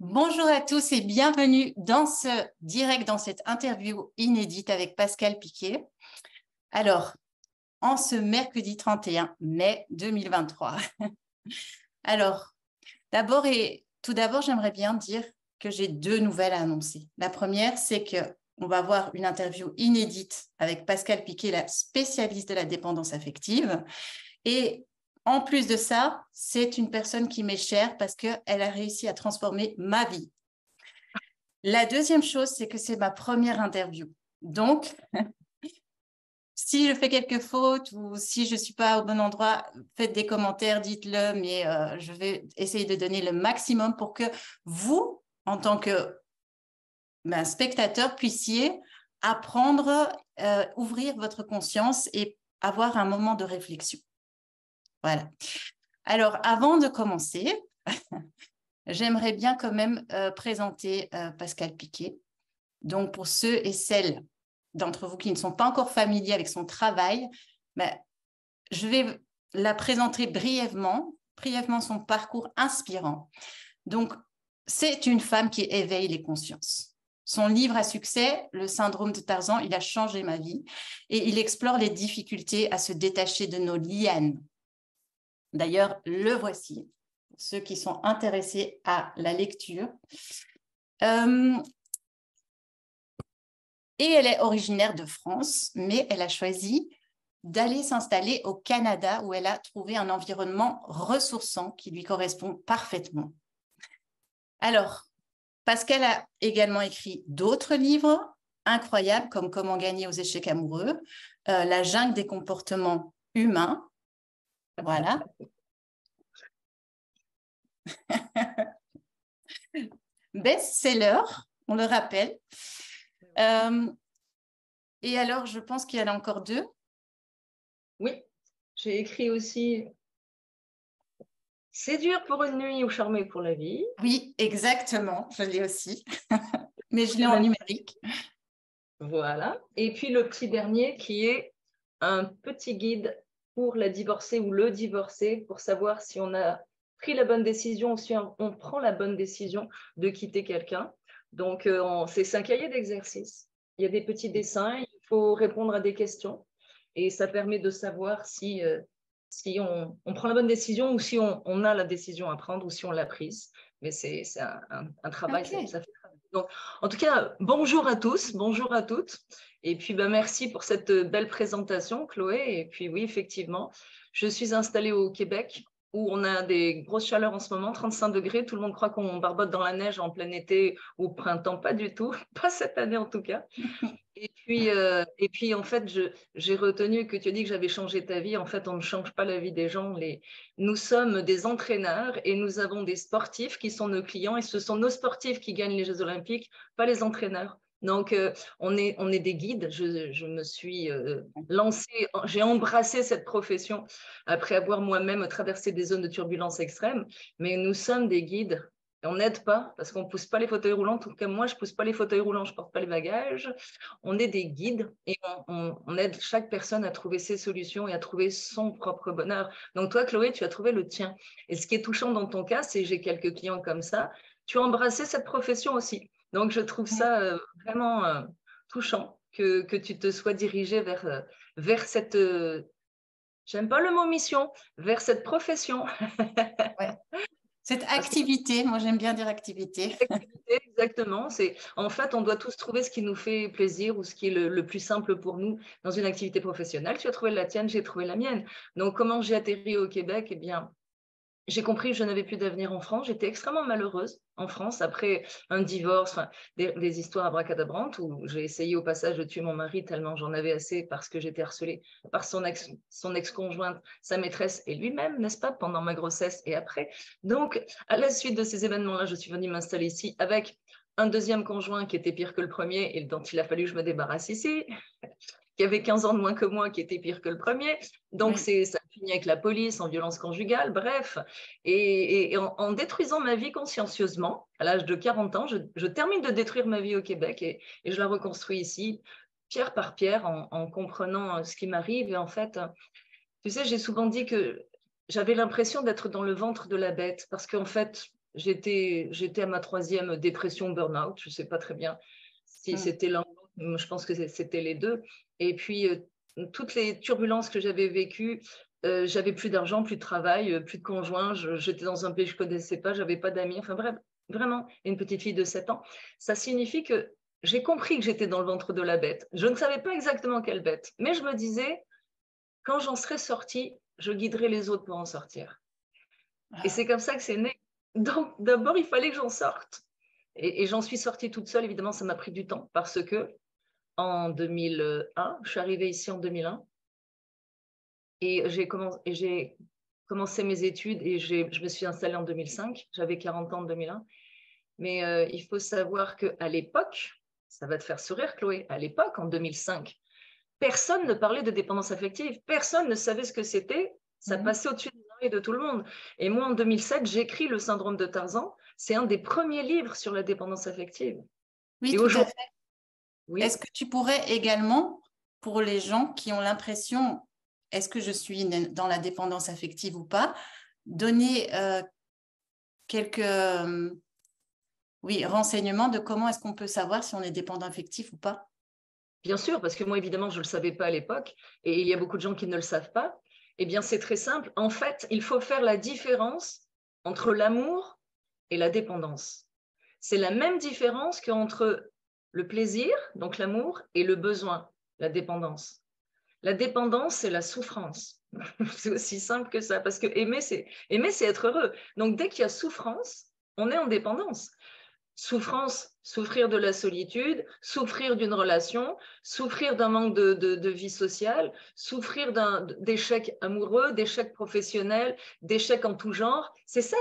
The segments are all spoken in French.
Bonjour à tous et bienvenue dans ce direct, dans cette interview inédite avec Pascal Piquet. Alors, en ce mercredi 31 mai 2023. Alors, tout d'abord, j'aimerais bien dire que j'ai deux nouvelles à annoncer. La première, c'est qu'on va avoir une interview inédite avec Pascal Piquet, la spécialiste de la dépendance affective. Et en plus de ça, c'est une personne qui m'est chère parce qu'elle a réussi à transformer ma vie. La deuxième chose, c'est que c'est ma première interview. Donc, si je fais quelques fautes ou si je ne suis pas au bon endroit, faites des commentaires, dites-le, mais je vais essayer de donner le maximum pour que vous, en tant que spectateur, puissiez apprendre, ouvrir votre conscience et avoir un moment de réflexion. Voilà. Alors, avant de commencer, j'aimerais bien quand même présenter Pascal Piquet. Donc, pour ceux et celles d'entre vous qui ne sont pas encore familiers avec son travail, je vais la présenter brièvement son parcours inspirant. Donc, c'est une femme qui éveille les consciences. Son livre à succès, Le syndrome de Tarzan, il a changé ma vie et il explore les difficultés à se détacher de nos lianes. D'ailleurs, le voici, pour ceux qui sont intéressés à la lecture. Et elle est originaire de France, mais elle a choisi d'aller s'installer au Canada où elle a trouvé un environnement ressourçant qui lui correspond parfaitement. Alors, Pascal a également écrit d'autres livres incroyables comme Comment gagner aux échecs amoureux, La jungle des comportements humains. Voilà. Best-seller, on le rappelle. Et alors, je pense qu'il y en a encore deux. Oui, j'ai écrit aussi « C'est dur pour une nuit ou charmer pour la vie ». Oui, exactement, je l'ai aussi, mais je l'ai en numérique. Voilà. Et puis le petit dernier qui est un petit guide pour la divorcée ou le divorcé pour savoir si on a pris la bonne décision ou si on prend la bonne décision de quitter quelqu'un. Donc, c'est un cahier d'exercice. Il y a des petits dessins, il faut répondre à des questions et ça permet de savoir si on prend la bonne décision ou si on a la décision à prendre ou si on l'a prise. Mais c'est un travail, Okay. ça fait travail. Donc, en tout cas, bonjour à tous, bonjour à toutes. Et puis, merci pour cette belle présentation, Chloé. Et puis, oui, effectivement, je suis installée au Québec où on a des grosses chaleurs en ce moment, 35 degrés. Tout le monde croit qu'on barbote dans la neige en plein été ou au printemps. Pas du tout, pas cette année en tout cas. Et puis, en fait, j'ai retenu que tu as dit que j'avais changé ta vie. En fait, on ne change pas la vie des gens. Nous sommes des entraîneurs et nous avons des sportifs qui sont nos clients et ce sont nos sportifs qui gagnent les Jeux Olympiques, pas les entraîneurs. Donc, on est des guides. Je me suis lancée, j'ai embrassé cette profession après avoir moi-même traversé des zones de turbulence extrême. Mais nous sommes des guides. On n'aide pas parce qu'on ne pousse pas les fauteuils roulants. En tout cas, moi, je ne pousse pas les fauteuils roulants, je ne porte pas les bagages. On est des guides et on aide chaque personne à trouver ses solutions et à trouver son propre bonheur. Donc toi, Chloé, tu as trouvé le tien. Et ce qui est touchant dans ton cas, c'est j'ai quelques clients comme ça, tu as embrassé cette profession aussi. Donc je trouve ça vraiment touchant que tu te sois dirigée vers cette, j'aime pas le mot mission, vers cette profession. Ouais. Cette activité, moi j'aime bien dire activité. Exactement. En fait, on doit tous trouver ce qui nous fait plaisir ou ce qui est le plus simple pour nous dans une activité professionnelle. Tu as trouvé la tienne, j'ai trouvé la mienne. Donc, comment j'ai atterri au Québec? Eh bien, j'ai compris que je n'avais plus d'avenir en France. J'étais extrêmement malheureuse en France après un divorce, des histoires abracadabrantes où j'ai essayé au passage de tuer mon mari tellement j'en avais assez parce que j'étais harcelée par son ex-conjointe, sa maîtresse et lui-même, n'est-ce pas, pendant ma grossesse et après. Donc, à la suite de ces événements-là, je suis venue m'installer ici avec un deuxième conjoint qui était pire que le premier et dont il a fallu que je me débarrasse ici, qui avait 15 ans de moins que moi, qui était pire que le premier. Donc, Oui. ça finit avec la police, en violence conjugale, bref. Et en détruisant ma vie consciencieusement, à l'âge de 40 ans, je termine de détruire ma vie au Québec et je la reconstruis ici, pierre par pierre, en comprenant ce qui m'arrive. Et en fait, tu sais, j'ai souvent dit que j'avais l'impression d'être dans le ventre de la bête parce qu'en fait, j'étais à ma 3e dépression burn-out, je ne sais pas très bien si c'était l'un ou l'autre, je pense que c'était les deux. Et puis, toutes les turbulences que j'avais vécues, j'avais plus d'argent, plus de travail, plus de conjoint, j'étais dans un pays que je ne connaissais pas, j'avais pas d'amis, enfin bref, vraiment, une petite fille de 7 ans. Ça signifie que j'ai compris que j'étais dans le ventre de la bête. Je ne savais pas exactement quelle bête, mais je me disais, quand j'en serai sortie, je guiderai les autres pour en sortir. Et c'est comme ça que c'est né. Donc, d'abord, il fallait que j'en sorte. Et j'en suis sortie toute seule. Évidemment, ça m'a pris du temps parce que en 2001, je suis arrivée ici en 2001 et j'ai commencé mes études et je me suis installée en 2005. J'avais 40 ans en 2001. Mais il faut savoir qu'à l'époque, ça va te faire sourire, Chloé, à l'époque, en 2005, personne ne parlait de dépendance affective. Personne ne savait ce que c'était. Ça passait au-dessus des oreilles de tout le monde. Et moi, en 2007, j'écris Le syndrome de Tarzan. C'est un des premiers livres sur la dépendance affective. Oui, et tout à fait. Oui. Est-ce que tu pourrais également, pour les gens qui ont l'impression, est-ce que je suis dans la dépendance affective ou pas, donner quelques renseignements de comment est-ce qu'on peut savoir si on est dépendant affectif ou pas? Bien sûr, parce que moi, évidemment, je ne le savais pas à l'époque, et il y a beaucoup de gens qui ne le savent pas. Eh bien, c'est très simple. En fait, il faut faire la différence entre l'amour et la dépendance. C'est la même différence qu'entre le plaisir, donc l'amour, et le besoin, la dépendance. La dépendance, c'est la souffrance. C'est aussi simple que ça, parce que aimer, c'est être heureux. Donc, dès qu'il y a souffrance, on est en dépendance. Souffrance, souffrir de la solitude, souffrir d'une relation, souffrir d'un manque de vie sociale, souffrir d'échecs amoureux, d'échecs professionnels, d'échecs en tout genre. C'est ça.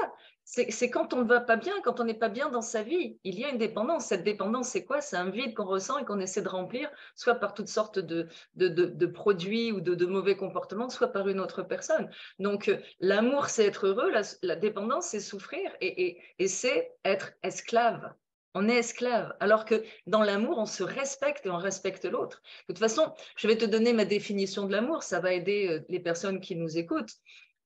C'est quand on ne va pas bien, quand on n'est pas bien dans sa vie. Il y a une dépendance. Cette dépendance, c'est quoi? C'est un vide qu'on ressent et qu'on essaie de remplir, soit par toutes sortes de produits ou de mauvais comportements, soit par une autre personne. Donc, l'amour, c'est être heureux. La dépendance, c'est souffrir et c'est être esclave. On est esclave, alors que dans l'amour, on se respecte et on respecte l'autre. De toute façon, je vais te donner ma définition de l'amour, ça va aider les personnes qui nous écoutent.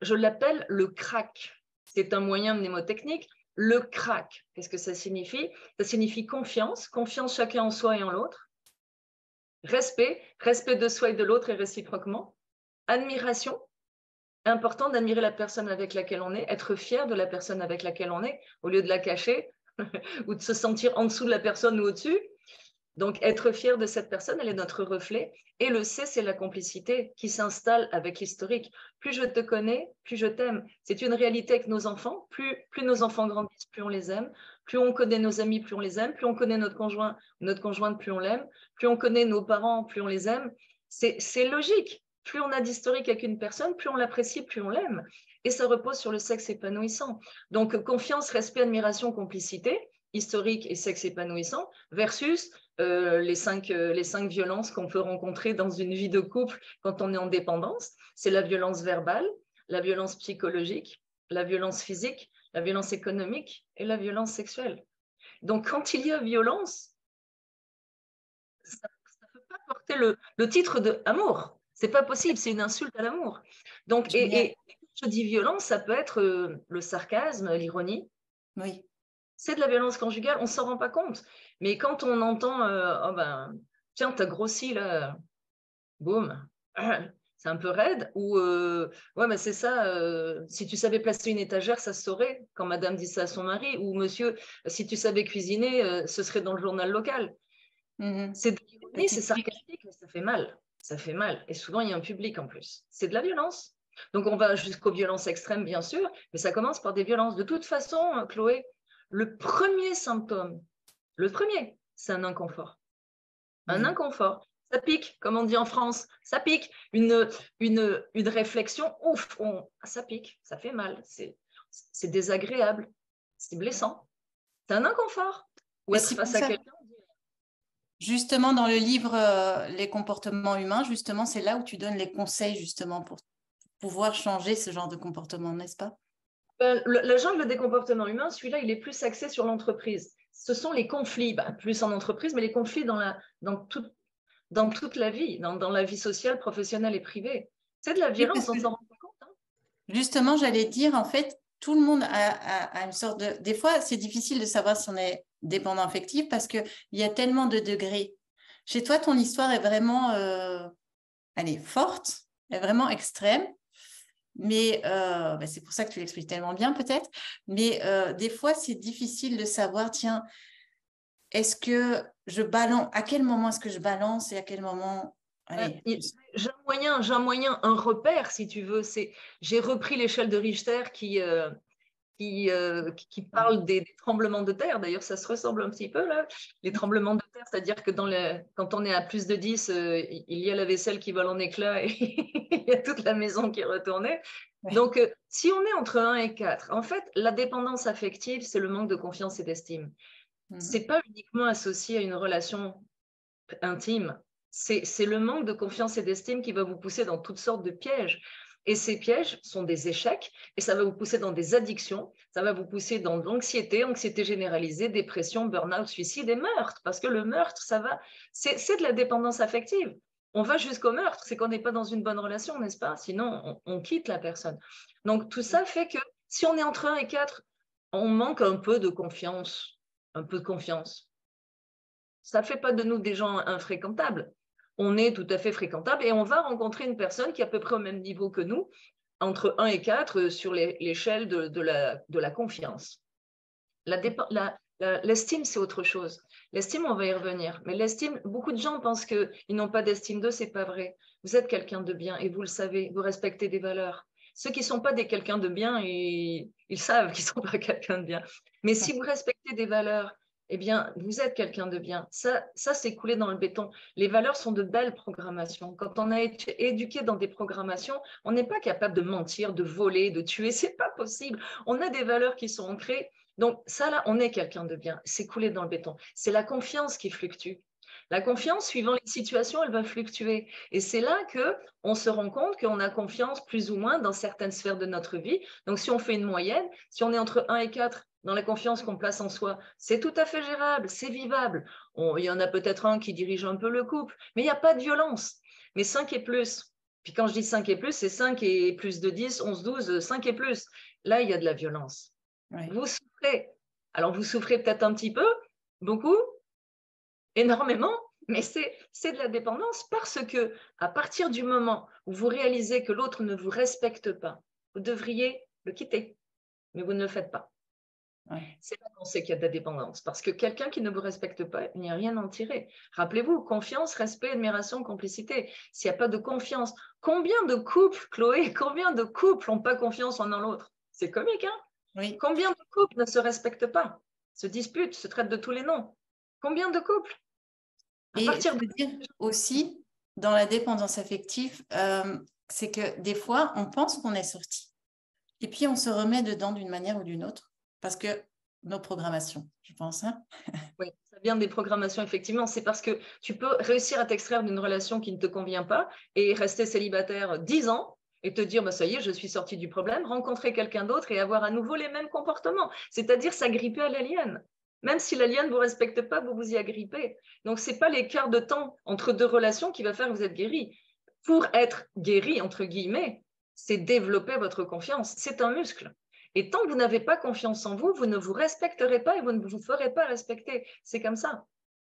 Je l'appelle le crack. C'est un moyen mnémotechnique. Le crack, qu'est-ce que ça signifie? Ça signifie confiance, confiance chacun en soi et en l'autre. Respect, respect de soi et de l'autre et réciproquement. Admiration, important d'admirer la personne avec laquelle on est, être fier de la personne avec laquelle on est, au lieu de la cacher ou de se sentir en dessous de la personne ou au-dessus. Donc, être fier de cette personne, elle est notre reflet. Et le C, c'est la complicité qui s'installe avec l'historique. Plus je te connais, plus je t'aime. C'est une réalité avec nos enfants. Plus nos enfants grandissent, plus on les aime. Plus on connaît nos amis, plus on les aime. Plus on connaît notre conjoint, notre conjointe, plus on l'aime. Plus on connaît nos parents, plus on les aime. C'est logique. Plus on a d'historique avec une personne, plus on l'apprécie, plus on l'aime. Et ça repose sur le sexe épanouissant. Donc, confiance, respect, admiration, complicité, historique et sexe épanouissant, versus les cinq violences qu'on peut rencontrer dans une vie de couple quand on est en dépendance. C'est la violence verbale, la violence psychologique, la violence physique, la violence économique et la violence sexuelle. Donc, quand il y a violence, ça ne peut pas porter le titre d'amour. C'est pas possible, c'est une insulte à l'amour. Donc, et quand je dis violence, ça peut être le sarcasme, l'ironie. Oui. C'est de la violence conjugale, on ne s'en rend pas compte. Mais quand on entend oh ben, tiens, t'as grossi là, boum, c'est un peu raide, ou ouais, mais c'est ça, si tu savais placer une étagère, ça se saurait, quand madame dit ça à son mari, ou monsieur, si tu savais cuisiner, ce serait dans le journal local. C'est de l'ironie, c'est sarcastique, mais ça fait mal. Ça fait mal. Et souvent, il y a un public en plus. C'est de la violence. Donc, on va jusqu'aux violences extrêmes, bien sûr, mais ça commence par des violences. De toute façon, Chloé, le premier symptôme, c'est un inconfort. Un inconfort. Ça pique, comme on dit en France, ça pique. Une réflexion, ouf, ça pique, ça fait mal, c'est désagréable, c'est blessant. C'est un inconfort. Ou être face à quelqu'un. Justement, dans le livre Les comportements humains, justement, c'est là où tu donnes les conseils justement pour pouvoir changer ce genre de comportement, n'est-ce pas? La jungle des comportements humains, celui-là, il est plus axé sur l'entreprise. Ce sont les conflits, plus en entreprise, mais les conflits dans toute la vie, dans la vie sociale, professionnelle et privée. C'est de la violence, on ne s'en rend pas compte. Justement, j'allais dire, en fait, tout le monde a une sorte de... Des fois, c'est difficile de savoir si on est dépendant affectif parce qu'il y a tellement de degrés. Chez toi, ton histoire est vraiment, elle est forte, elle est vraiment extrême. Mais c'est pour ça que tu l'expliques tellement bien peut-être. Mais des fois, c'est difficile de savoir, tiens, est-ce que je balance, à quel moment est-ce que je balance et à quel moment... Allez. J'ai un moyen, un repère, si tu veux. J'ai repris l'échelle de Richter qui parle des tremblements de terre. D'ailleurs, ça se ressemble un petit peu, là. Les tremblements de terre, c'est-à-dire que quand on est à plus de 10, il y a la vaisselle qui vole en éclats et il y a toute la maison qui est retournée. Ouais. Donc, si on est entre 1 et 4, en fait, la dépendance affective, c'est le manque de confiance et d'estime. Ce n'est pas uniquement associé à une relation intime. C'est le manque de confiance et d'estime qui va vous pousser dans toutes sortes de pièges. Et ces pièges sont des échecs et ça va vous pousser dans des addictions, ça va vous pousser dans l'anxiété, anxiété généralisée, dépression, burn-out, suicide et meurtre. Parce que le meurtre, c'est de la dépendance affective. On va jusqu'au meurtre, c'est qu'on n'est pas dans une bonne relation, n'est-ce pas? Sinon, on quitte la personne. Donc, tout ça fait que si on est entre 1 et 4, on manque un peu de confiance. Un peu de confiance. Ça ne fait pas de nous des gens infréquentables. On est tout à fait fréquentable et on va rencontrer une personne qui est à peu près au même niveau que nous, entre 1 et 4 sur l'échelle de la confiance. L'estime, c'est autre chose. L'estime, on va y revenir. Mais l'estime, beaucoup de gens pensent qu'ils n'ont pas d'estime d'eux, ce n'est pas vrai. Vous êtes quelqu'un de bien et vous le savez, vous respectez des valeurs. Ceux qui ne sont pas des quelqu'un de bien, ils savent qu'ils ne sont pas quelqu'un de bien. Mais si vous respectez des valeurs, eh bien, vous êtes quelqu'un de bien. Ça c'est coulé dans le béton. Les valeurs sont de belles programmations. Quand on a été éduqué dans des programmations, on n'est pas capable de mentir, de voler, de tuer. Ce n'est pas possible. On a des valeurs qui sont ancrées. Donc ça, là, on est quelqu'un de bien. C'est coulé dans le béton. C'est la confiance qui fluctue. La confiance, suivant les situations, elle va fluctuer. Et c'est là qu'on se rend compte qu'on a confiance plus ou moins dans certaines sphères de notre vie. Donc, si on fait une moyenne, si on est entre 1 et 4 dans la confiance qu'on place en soi, c'est tout à fait gérable, c'est vivable. Il y en a peut-être un qui dirige un peu le couple, mais il n'y a pas de violence. Mais 5 et plus. Puis quand je dis 5 et plus, c'est 5 et plus de 10, 11, 12, 5 et plus. Là, il y a de la violence. Oui. Vous souffrez. Alors, vous souffrez peut-être un petit peu, beaucoup, énormément, mais c'est de la dépendance parce que à partir du moment où vous réalisez que l'autre ne vous respecte pas, vous devriez le quitter, mais vous ne le faites pas. Ouais. C'est là qu'on sait qu'il y a de la dépendance, parce que quelqu'un qui ne vous respecte pas, il n'y a rien à en tirer. Rappelez-vous, confiance, respect, admiration, complicité. S'il n'y a pas de confiance, combien de couples, Chloé, combien de couples n'ont pas confiance en l'autre? C'est comique, hein? Oui. Combien de couples ne se respectent pas, se disputent, se traitent de tous les noms? Combien de couples? Et je veux dire aussi, dans la dépendance affective, c'est que des fois, on pense qu'on est sorti. Et puis, on se remet dedans d'une manière ou d'une autre. Parce que nos programmations, je pense. Hein. Oui, ça vient des programmations, effectivement. C'est parce que tu peux réussir à t'extraire d'une relation qui ne te convient pas et rester célibataire 10 ans et te dire, bah, ça y est, je suis sortie du problème, rencontrer quelqu'un d'autre et avoir à nouveau les mêmes comportements. C'est-à-dire s'agripper à l'alien. Même si l'alien ne vous respecte pas, vous vous y agrippez. Donc, ce n'est pas l'écart de temps entre deux relations qui va faire que vous êtes guéri. Pour être guéri, entre guillemets, c'est développer votre confiance. C'est un muscle. Et tant que vous n'avez pas confiance en vous, vous ne vous respecterez pas et vous ne vous ferez pas respecter. C'est comme ça.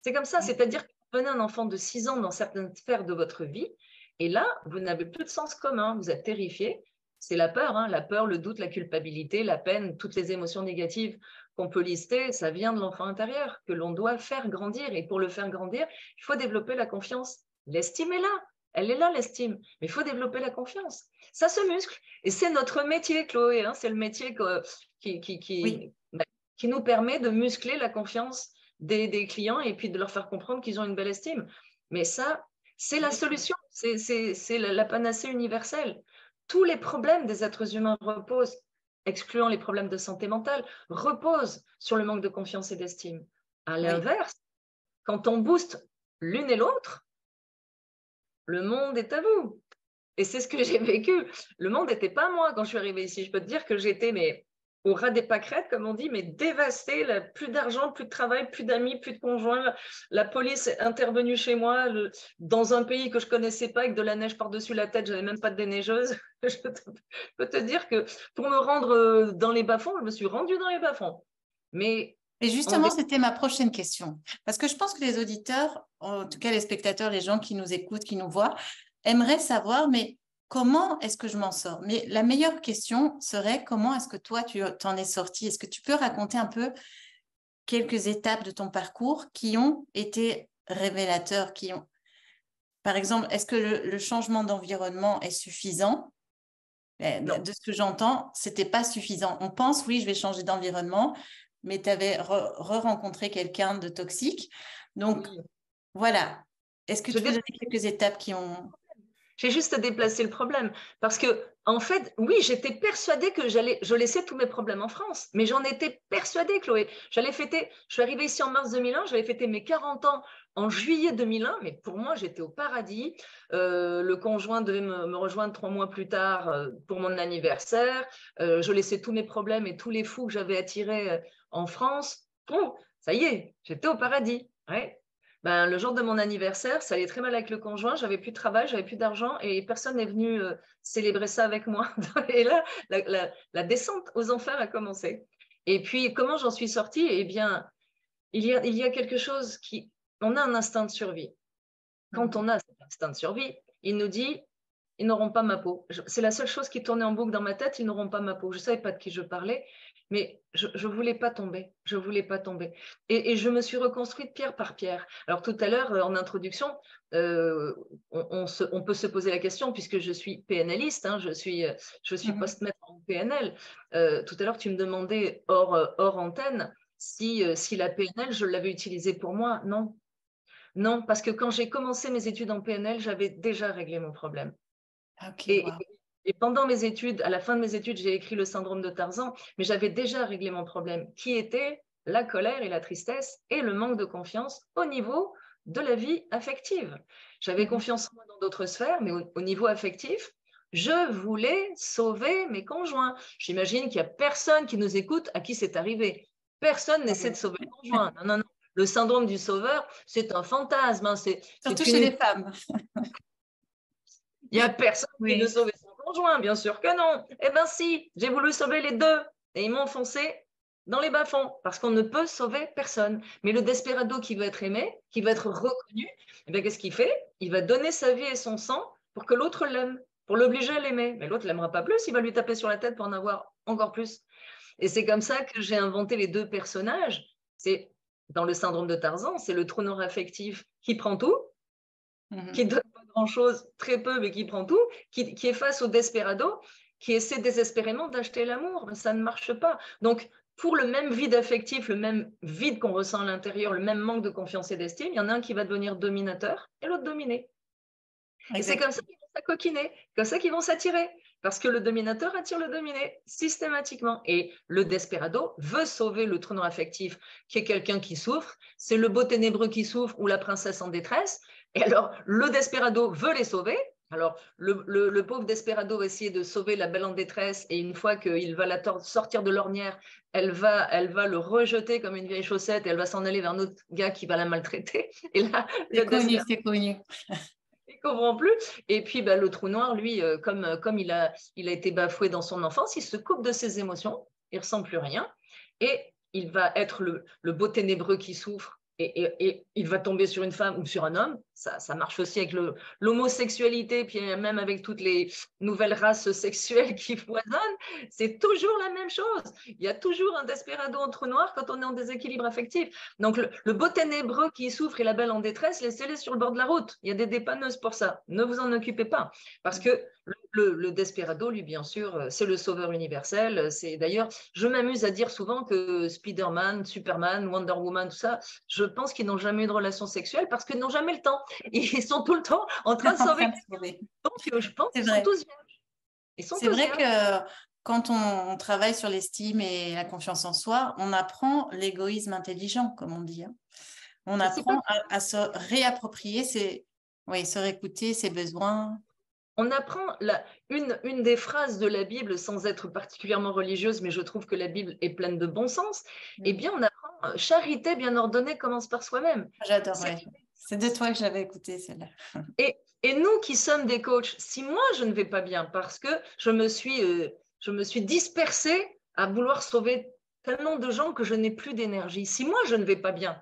C'est comme ça. C'est-à-dire que vous prenez un enfant de 6 ans dans certaines sphères de votre vie, et là, vous n'avez plus de sens commun. Vous êtes terrifié. C'est la peur, hein, la peur, le doute, la culpabilité, la peine, toutes les émotions négatives qu'on peut lister, ça vient de l'enfant intérieur, que l'on doit faire grandir. Et pour le faire grandir, il faut développer la confiance. L'estime est là. Elle est là, l'estime. Mais il faut développer la confiance. Ça se muscle. Et c'est notre métier, Chloé. Hein, c'est le métier qui nous permet de muscler la confiance des clients et puis de leur faire comprendre qu'ils ont une belle estime. Mais ça, c'est la solution. C'est la panacée universelle. Tous les problèmes des êtres humains reposent, excluant les problèmes de santé mentale, reposent sur le manque de confiance et d'estime. À l'inverse, quand on booste l'une et l'autre, le monde est à vous. Et c'est ce que j'ai vécu. Le monde n'était pas à moi quand je suis arrivée ici. Je peux te dire que j'étais au ras des pâquerettes, comme on dit, mais dévastée, là, plus d'argent, plus de travail, plus d'amis, plus de conjoints. La police est intervenue chez moi dans un pays que je ne connaissais pas, avec de la neige par-dessus la tête, je n'avais même pas de déneigeuse. Je peux te dire que pour me rendre dans les bas-fonds, je me suis rendue dans les bas-fonds. Mais Et justement, c'était ma prochaine question. Parce que je pense que les auditeurs, en tout cas les spectateurs, les gens qui nous écoutent, qui nous voient, aimeraient savoir, mais comment est-ce que je m'en sors? Mais la meilleure question serait, comment est-ce que toi, tu t'en es sorti? Est-ce que tu peux raconter un peu quelques étapes de ton parcours qui ont été révélateurs, Par exemple, est-ce que le changement d'environnement est suffisant? non. De ce que j'entends, ce n'était pas suffisant. On pense, oui, je vais changer d'environnement, mais tu avais re-rencontré quelqu'un de toxique. Donc, Oui. voilà. Est-ce que Je tu peux dé- donner quelques étapes qui ont… J'ai juste déplacé le problème. Parce que, en fait, oui, j'étais persuadée que je laissais tous mes problèmes en France. Mais j'en étais persuadée, Chloé. Je suis arrivée ici en mars 2001, j'avais fêté mes 40 ans en juillet 2001, mais pour moi, j'étais au paradis. Le conjoint devait me rejoindre 3 mois plus tard pour mon anniversaire. Je laissais tous mes problèmes et tous les fous que j'avais attirés en France. Bon, ça y est, j'étais au paradis. Ouais. Ben, le jour de mon anniversaire, ça allait très mal avec le conjoint, j'avais plus de travail, j'avais plus d'argent et personne n'est venu célébrer ça avec moi. Et là, la descente aux enfers a commencé. Et puis, comment j'en suis sortie? Eh bien, il y a quelque chose qui… On a un instinct de survie. Quand on a cet instinct de survie, il nous dit, ils n'auront pas ma peau. C'est la seule chose qui tournait en boucle dans ma tête, ils n'auront pas ma peau. Je ne savais pas de qui je parlais, mais je ne voulais pas tomber. Je voulais pas tomber. Et je me suis reconstruite pierre par pierre. Alors tout à l'heure, en introduction, on peut se poser la question, puisque je suis PNListe, hein, je suis post-maître en PNL. Tout à l'heure, tu me demandais hors antenne si la PNL, je l'avais utilisée pour moi. Non. Non, parce que quand j'ai commencé mes études en PNL, j'avais déjà réglé mon problème. Ok, Et, wow. et pendant mes études, à la fin de mes études, j'ai écrit le syndrome de Tarzan, mais j'avais déjà réglé mon problème, qui était la colère et la tristesse et le manque de confiance au niveau de la vie affective. J'avais confiance en moi dans d'autres sphères, mais au niveau affectif, je voulais sauver mes conjoints. J'imagine qu'il n'y a personne qui nous écoute à qui c'est arrivé. Personne n'essaie de sauver le conjoint. Non, non, non. Le syndrome du sauveur, c'est un fantasme. Hein. C'est Surtout chez une… les femmes. Il n'y a personne qui veut Oui. sauver son conjoint, bien sûr que non. Eh bien si, j'ai voulu sauver les deux. Et ils m'ont foncé dans les bas-fonds, parce qu'on ne peut sauver personne. Mais le desperado qui veut être aimé, qui veut être reconnu, eh bien, qu'est-ce qu'il fait? Il va donner sa vie et son sang pour que l'autre l'aime, pour l'obliger à l'aimer. Mais l'autre ne l'aimera pas plus, il va lui taper sur la tête pour en avoir encore plus. Et c'est comme ça que j'ai inventé les deux personnages. C'est dans le syndrome de Tarzan, c'est le trou noir affectif qui prend tout, qui donne pas grand-chose, très peu, mais qui prend tout, qui est face au desperado, qui essaie désespérément d'acheter l'amour. Mais ça ne marche pas. Donc, pour le même vide affectif, le même vide qu'on ressent à l'intérieur, le même manque de confiance et d'estime, il y en a un qui va devenir dominateur et l'autre dominé. Et c'est comme ça qu'ils vont s'acoquiner, comme ça qu'ils vont s'attirer. Parce que le dominateur attire le dominé systématiquement. Et le desperado veut sauver le trou noir affectif, qui est quelqu'un qui souffre. C'est le beau ténébreux qui souffre ou la princesse en détresse. Et alors, le desperado veut les sauver. Alors, le pauvre desperado va essayer de sauver la belle en détresse. Et une fois qu'il va la sortir de l'ornière, elle va le rejeter comme une vieille chaussette et elle va s'en aller vers un autre gars qui va la maltraiter. Et là, C'est le connu, desperado c'est connu. ne comprend plus. Et puis, bah, le trou noir, lui, comme il a été bafoué dans son enfance, il se coupe de ses émotions, il ne ressent plus rien. Et il va être le beau ténébreux qui souffre. Et il va tomber sur une femme ou sur un homme. Ça marche aussi avec l'homosexualité, puis même avec toutes les nouvelles races sexuelles qui foisonnent. C'est toujours la même chose. Il y a toujours un desperado en trou noir quand on est en déséquilibre affectif. Donc, le beau ténébreux qui souffre et la belle en détresse, laissez-les sur le bord de la route. Il y a des dépanneuses pour ça. Ne vous en occupez pas. Parce que le desperado, lui, bien sûr, c'est le sauveur universel. C'est d'ailleurs, je m'amuse à dire souvent que Spider-Man, Superman, Wonder Woman, tout ça, je pense qu'ils n'ont jamais eu de relation sexuelle parce qu'ils n'ont jamais le temps. Ils sont tout le temps en train de En sauver train de quelqu'un. sauver. Donc, je pense C'est qu'ils sont vrai. tous vierges. Ils sont C'est tous vrai vierges. que quand on travaille sur l'estime et la confiance en soi, on apprend l'égoïsme intelligent, comme on dit. Hein. On Et c'est pas apprend à se réapproprier oui, se réécouter ses besoins. On apprend une des phrases de la Bible, sans être particulièrement religieuse, mais je trouve que la Bible est pleine de bon sens. Eh bien, on apprend charité bien ordonnée commence par soi-même. J'adore, ouais. C'est de toi que j'avais écouté celle-là. Et nous qui sommes des coachs, si moi je ne vais pas bien parce que je me suis dispersée à vouloir sauver tellement de gens que je n'ai plus d'énergie, si moi je ne vais pas bien,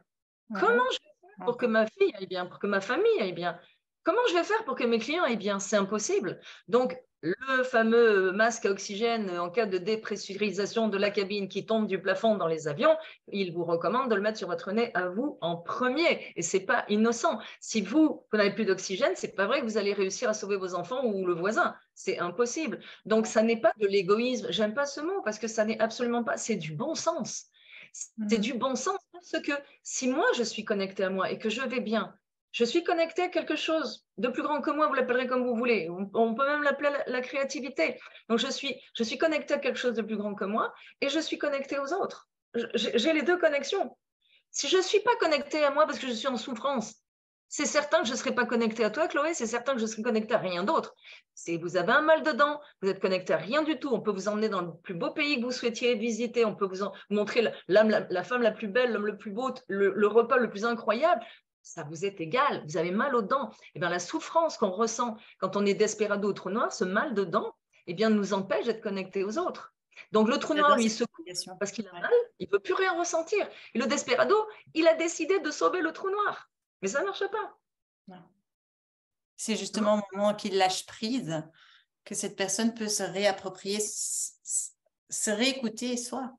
comment je vais faire pour que ma fille aille bien, pour que ma famille aille bien? Comment je vais faire pour que mes clients aillent bien? C'est impossible. Donc, le fameux masque à oxygène en cas de dépressurisation de la cabine qui tombe du plafond dans les avions, il vous recommande de le mettre sur votre nez à vous en premier. Et ce n'est pas innocent. Si vous n'avez plus d'oxygène, ce n'est pas vrai que vous allez réussir à sauver vos enfants ou le voisin. C'est impossible. Donc, ça n'est pas de l'égoïsme. J'aime pas ce mot parce que ça n'est absolument pas. C'est du bon sens. C'est du bon sens parce que si moi, je suis connectée à moi et que je vais bien, je suis connectée à quelque chose de plus grand que moi, vous l'appellerez comme vous voulez. On peut même l'appeler la créativité. Donc, je suis connectée à quelque chose de plus grand que moi et je suis connectée aux autres. J'ai les deux connexions. Si je ne suis pas connectée à moi parce que je suis en souffrance, c'est certain que je ne serai pas connectée à toi, Chloé, c'est certain que je serai connectée à rien d'autre. Si vous avez un mal dedans, vous êtes connecté à rien du tout, on peut vous emmener dans le plus beau pays que vous souhaitiez visiter, on peut vous montrer la femme la plus belle, l'homme le plus beau, le repas le plus incroyable. Ça vous est égal, vous avez mal aux dents. Et bien, la souffrance qu'on ressent quand on est desperado au trou noir, ce mal de dents, eh bien, nous empêche d'être connectés aux autres. Donc, le trou noir, lui, il se coupe parce qu'il a mal, il ne peut plus rien ressentir. Et le desperado, il a décidé de sauver le trou noir. Mais ça ne marche pas. Non. C'est justement au moment qu'il lâche prise que cette personne peut se réapproprier, se réécouter soi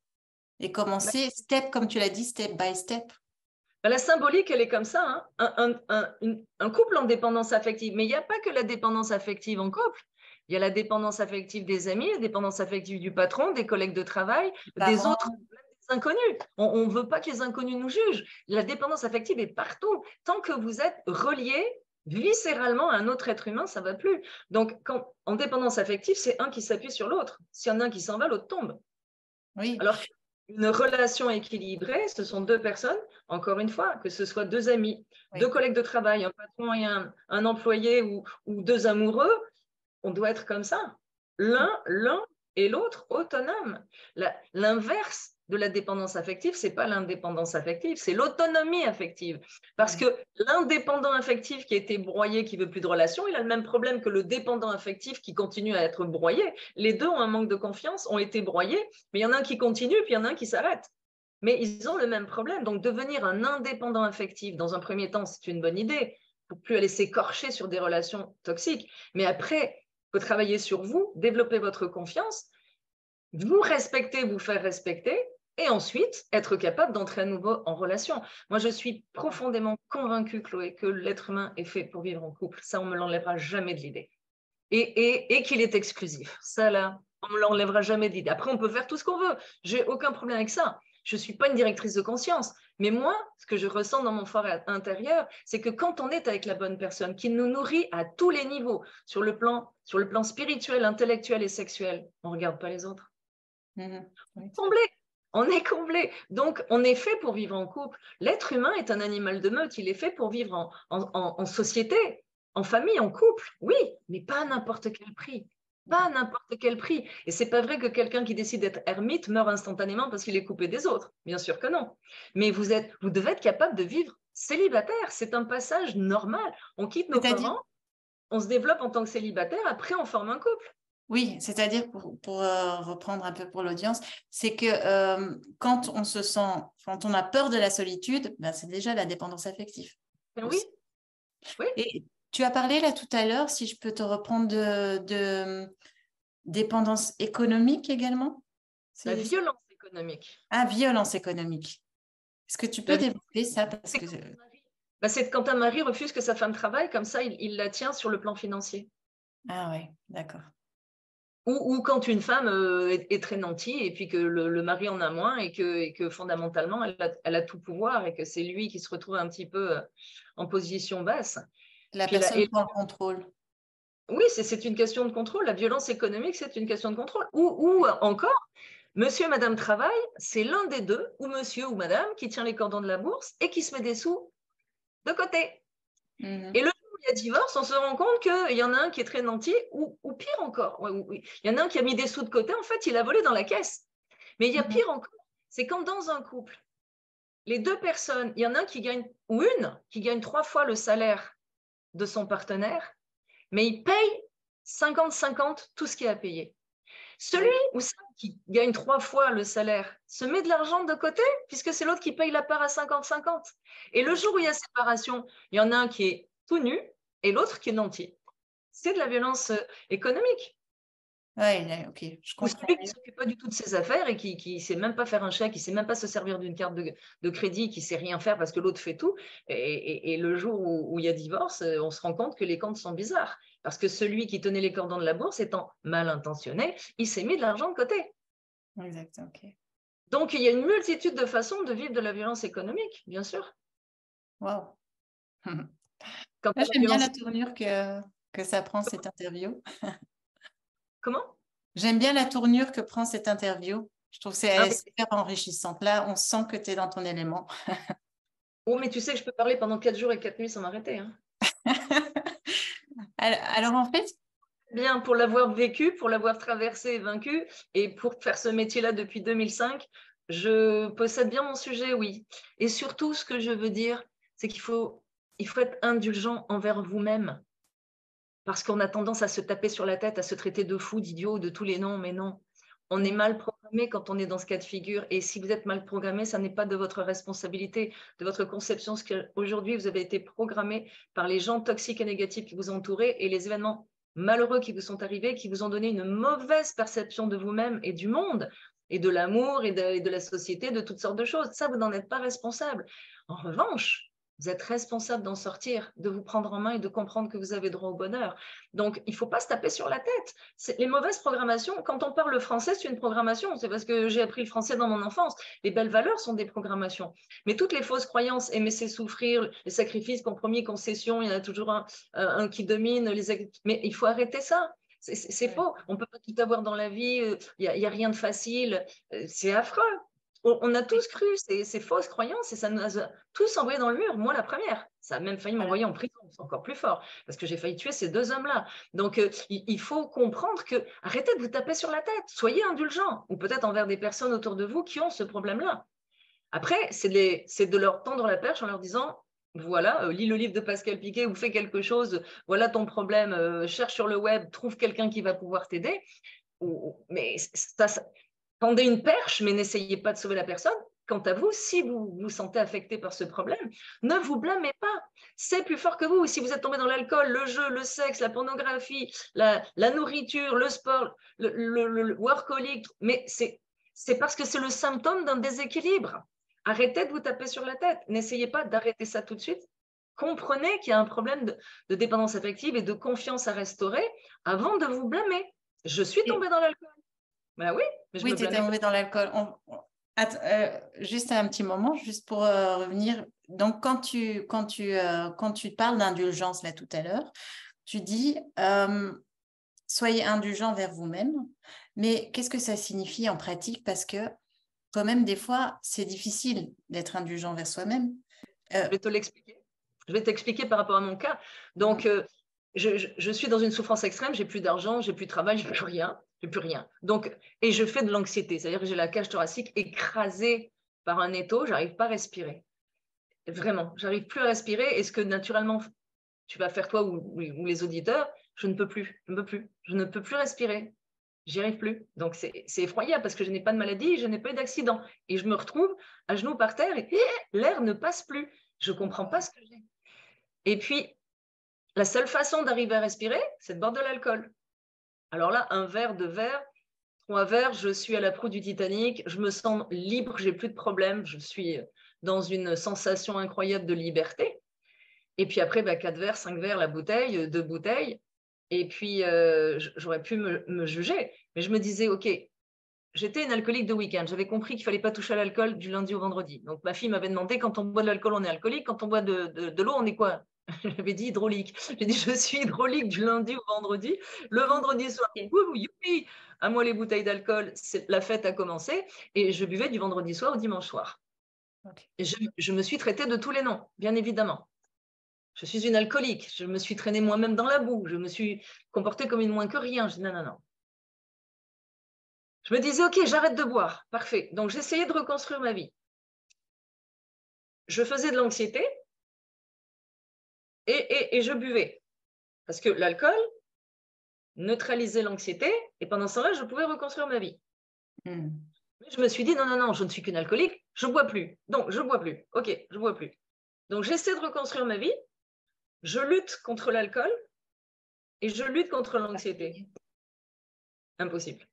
et commencer, step, comme tu l'as dit, step by step. La symbolique, elle est comme ça, hein. Un couple en dépendance affective. Mais il n'y a pas que la dépendance affective en couple. Il y a la dépendance affective des amis, la dépendance affective du patron, des collègues de travail, des autres, des inconnus. On ne veut pas que les inconnus nous jugent. La dépendance affective est partout. Tant que vous êtes relié viscéralement à un autre être humain, ça ne va plus. Donc, en dépendance affective, c'est un qui s'appuie sur l'autre. S'il y en a un qui s'en va, l'autre tombe. Oui. Alors, une relation équilibrée, ce sont deux personnes, encore une fois, que ce soit deux amis, deux collègues de travail, un patron et un employé ou deux amoureux, on doit être comme ça. L'un et l'autre autonome. L'inverse de la dépendance affective, ce n'est pas l'indépendance affective, c'est l'autonomie affective. Parce que l'indépendant affectif qui a été broyé, qui ne veut plus de relation, il a le même problème que le dépendant affectif qui continue à être broyé. Les deux ont un manque de confiance, ont été broyés, mais il y en a un qui continue, puis il y en a un qui s'arrête. Mais ils ont le même problème. Donc, devenir un indépendant affectif, dans un premier temps, c'est une bonne idée, pour ne plus aller s'écorcher sur des relations toxiques. Mais après, il faut travailler sur vous, développer votre confiance, vous respecter, vous faire respecter, et ensuite être capable d'entrer à nouveau en relation. Moi, je suis profondément convaincue, Chloé, que l'être humain est fait pour vivre en couple. Ça, on ne me l'enlèvera jamais de l'idée. Et qu'il est exclusif. Ça, là, on ne me l'enlèvera jamais de l'idée. Après, on peut faire tout ce qu'on veut. Je n'ai aucun problème avec ça. Je ne suis pas une directrice de conscience. Mais moi, ce que je ressens dans mon fort intérieur, c'est que quand on est avec la bonne personne, qui nous nourrit à tous les niveaux, sur le plan spirituel, intellectuel et sexuel, on ne regarde pas les autres. On est comblé. Donc, on est fait pour vivre en couple. L'être humain est un animal de meute. Il est fait pour vivre en société, en famille, en couple. Oui, mais pas à n'importe quel prix. Pas à n'importe quel prix. Et ce n'est pas vrai que quelqu'un qui décide d'être ermite meurt instantanément parce qu'il est coupé des autres. Bien sûr que non. Mais vous devez être capable de vivre célibataire. C'est un passage normal. On quitte nos parents, on se développe en tant que célibataire, après on forme un couple. Oui, c'est-à-dire, pour reprendre un peu pour l'audience, c'est que quand on a peur de la solitude, ben, c'est déjà la dépendance affective. Oui. Et tu as parlé là tout à l'heure, si je peux te reprendre, de dépendance économique également. La violence économique. Ah, violence économique. Est-ce que tu peux développer ça c'est quand un mari refuse que sa femme travaille, comme ça, il la tient sur le plan financier. Ah oui, d'accord. Ou quand une femme est très nantie et puis que le mari en a moins et que fondamentalement, elle a tout pouvoir et que c'est lui qui se retrouve un petit peu en position basse. La personne prend le contrôle. Oui, c'est une question de contrôle. La violence économique, c'est une question de contrôle. Ou encore, monsieur et madame travaillent, c'est l'un des deux, ou monsieur ou madame, qui tient les cordons de la bourse et qui se met des sous de côté. Et le jour où il y a divorce, on se rend compte qu'il y en a un qui est très nanti, ou pire encore. Il y en a un qui a mis des sous de côté, en fait, il a volé dans la caisse. Mais il y a pire encore, c'est quand dans un couple, les deux personnes, il y en a un qui gagne, ou une, qui gagne 3 fois le salaire de son partenaire, mais il paye 50-50 tout ce qu'il a payé. Celui ou celle qui gagne 3 fois le salaire se met de l'argent de côté, puisque c'est l'autre qui paye la part à 50-50. Et le jour où il y a séparation, il y en a un qui est tout nu et l'autre qui est nanti. C'est de la violence économique. Oui, ok, je Ou comprends. celui qui ne s'occupe pas du tout de ses affaires et qui ne sait même pas faire un chèque, qui ne sait même pas se servir d'une carte de crédit, qui ne sait rien faire parce que l'autre fait tout. Et le jour où il y a divorce, on se rend compte que les comptes sont bizarres. Parce que celui qui tenait les cordons de la bourse, étant mal intentionné, il s'est mis de l'argent de côté. Exact, ok. Donc, il y a une multitude de façons de vivre de la violence économique, bien sûr. Wow. Quand Moi, la j'aime bien violence... la tournure que ça prend, cette interview. Comment? J'aime bien la tournure que prend cette interview. Je trouve que Ah c'est oui. super enrichissante. Là, on sent que tu es dans ton élément. Oh, mais tu sais que je peux parler pendant 4 jours et 4 nuits sans m'arrêter. Hein. Alors, en fait, Bien, pour l'avoir vécu, pour l'avoir traversé et vaincu, et pour faire ce métier-là depuis 2005, je possède bien mon sujet, oui. Et surtout, ce que je veux dire, c'est il faut être indulgent envers vous-même, parce qu'on a tendance à se taper sur la tête, à se traiter de fou, d'idiot, de tous les noms, mais non. On est mal programmé quand on est dans ce cas de figure. Et si vous êtes mal programmé, ça n'est pas de votre responsabilité, de votre conception. Ce qu'aujourd'hui, vous avez été programmé par les gens toxiques et négatifs qui vous entouraient et les événements malheureux qui vous sont arrivés, qui vous ont donné une mauvaise perception de vous-même et du monde, et de l'amour, et de la société, de toutes sortes de choses. Ça, vous n'en êtes pas responsable. En revanche, vous êtes responsable d'en sortir, de vous prendre en main et de comprendre que vous avez droit au bonheur. Donc, il ne faut pas se taper sur la tête. Les mauvaises programmations, quand on parle français, c'est une programmation. C'est parce que j'ai appris le français dans mon enfance. Les belles valeurs sont des programmations. Mais toutes les fausses croyances, aimer, c'est souffrir, les sacrifices, compromis, concessions, il y en a toujours un qui domine. Mais il faut arrêter ça. C'est faux. On ne peut pas tout avoir dans la vie. Il n'y a rien de facile. C'est affreux. On a tous cru ces fausses croyances et ça nous a tous envoyés dans le mur. Moi, la première. Ça a même failli m'envoyer en prison. C'est encore plus fort parce que j'ai failli tuer ces 2 hommes-là. Donc, il faut comprendre que arrêtez de vous taper sur la tête. Soyez indulgents ou peut-être envers des personnes autour de vous qui ont ce problème-là. Après, c'est de leur tendre la perche en leur disant voilà, lis le livre de Pascal Piquet ou fais quelque chose, voilà ton problème, cherche sur le web, trouve quelqu'un qui va pouvoir t'aider. Mais tendez une perche, mais n'essayez pas de sauver la personne. Quant à vous, si vous vous sentez affecté par ce problème, ne vous blâmez pas. C'est plus fort que vous. Si vous êtes tombé dans l'alcool, le jeu, le sexe, la pornographie, la nourriture, le sport, le workaholic, mais c'est parce que c'est le symptôme d'un déséquilibre. Arrêtez de vous taper sur la tête. N'essayez pas d'arrêter ça tout de suite. Comprenez qu'il y a un problème de dépendance affective et de confiance à restaurer avant de vous blâmer. Je suis tombée dans l'alcool. Ben oui, mais je oui, me tu étais blâmais pas. tombée dans l'alcool. Juste un petit moment, juste pour revenir. Donc, quand tu parles d'indulgence là tout à l'heure, tu dis soyez indulgents vers vous-même. Mais qu'est-ce que ça signifie en pratique? Parce que quand même, des fois, c'est difficile d'être indulgent vers soi-même. Je vais te l'expliquer. Je vais t'expliquer par rapport à mon cas. Donc, je suis dans une souffrance extrême, j'ai plus d'argent, j'ai plus de travail, j'ai plus rien. J'ai plus rien. Donc, et je fais de l'anxiété, c'est-à-dire que j'ai la cage thoracique écrasée par un étau, j'arrive pas à respirer. Vraiment, j'arrive plus à respirer. Et ce que naturellement tu vas faire toi ou les auditeurs, je ne peux plus, je ne peux plus, je ne peux plus respirer. J'y arrive plus. Donc, c'est effroyable parce que je n'ai pas de maladie, je n'ai pas eu d'accident. Et je me retrouve à genoux par terre et l'air ne passe plus. Je ne comprends pas ce que j'ai. Et puis, la seule façon d'arriver à respirer, c'est de boire de l'alcool. Alors là, un verre, 2 verres, 3 verres, je suis à la proue du Titanic, je me sens libre, j'ai plus de problème, je suis dans une sensation incroyable de liberté. Et puis après, 4 verres, 5 verres, la bouteille, 2 bouteilles. Et puis, j'aurais pu me juger. Mais je me disais, OK, j'étais une alcoolique de week-end. J'avais compris qu'il ne fallait pas toucher à l'alcool du lundi au vendredi. Donc, ma fille m'avait demandé, quand on boit de l'alcool, on est alcoolique. Quand on boit de l'eau, on est quoi? J'avais dit hydraulique. J'ai dit, je suis hydraulique du lundi au vendredi. Le vendredi soir, youpi, à moi les bouteilles d'alcool, la fête a commencé. Et je buvais du vendredi soir au dimanche soir. Okay. Et je me suis traitée de tous les noms, bien évidemment. Je suis une alcoolique. Je me suis traînée moi-même dans la boue. Je me suis comportée comme une moins que rien. Je dis non, non, non. Je me disais, OK, j'arrête de boire. Parfait. Donc, j'essayais de reconstruire ma vie. Je faisais de l'anxiété et je buvais. Parce que l'alcool neutralisait l'anxiété et pendant ce temps-là, je pouvais reconstruire ma vie. Mais je me suis dit, non, non, non, je ne suis qu'une alcoolique, je ne bois plus. Donc, je ne bois plus. OK, je ne bois plus. Donc, j'essaie de reconstruire ma vie. Je lutte contre l'alcool et je lutte contre l'anxiété. Impossible.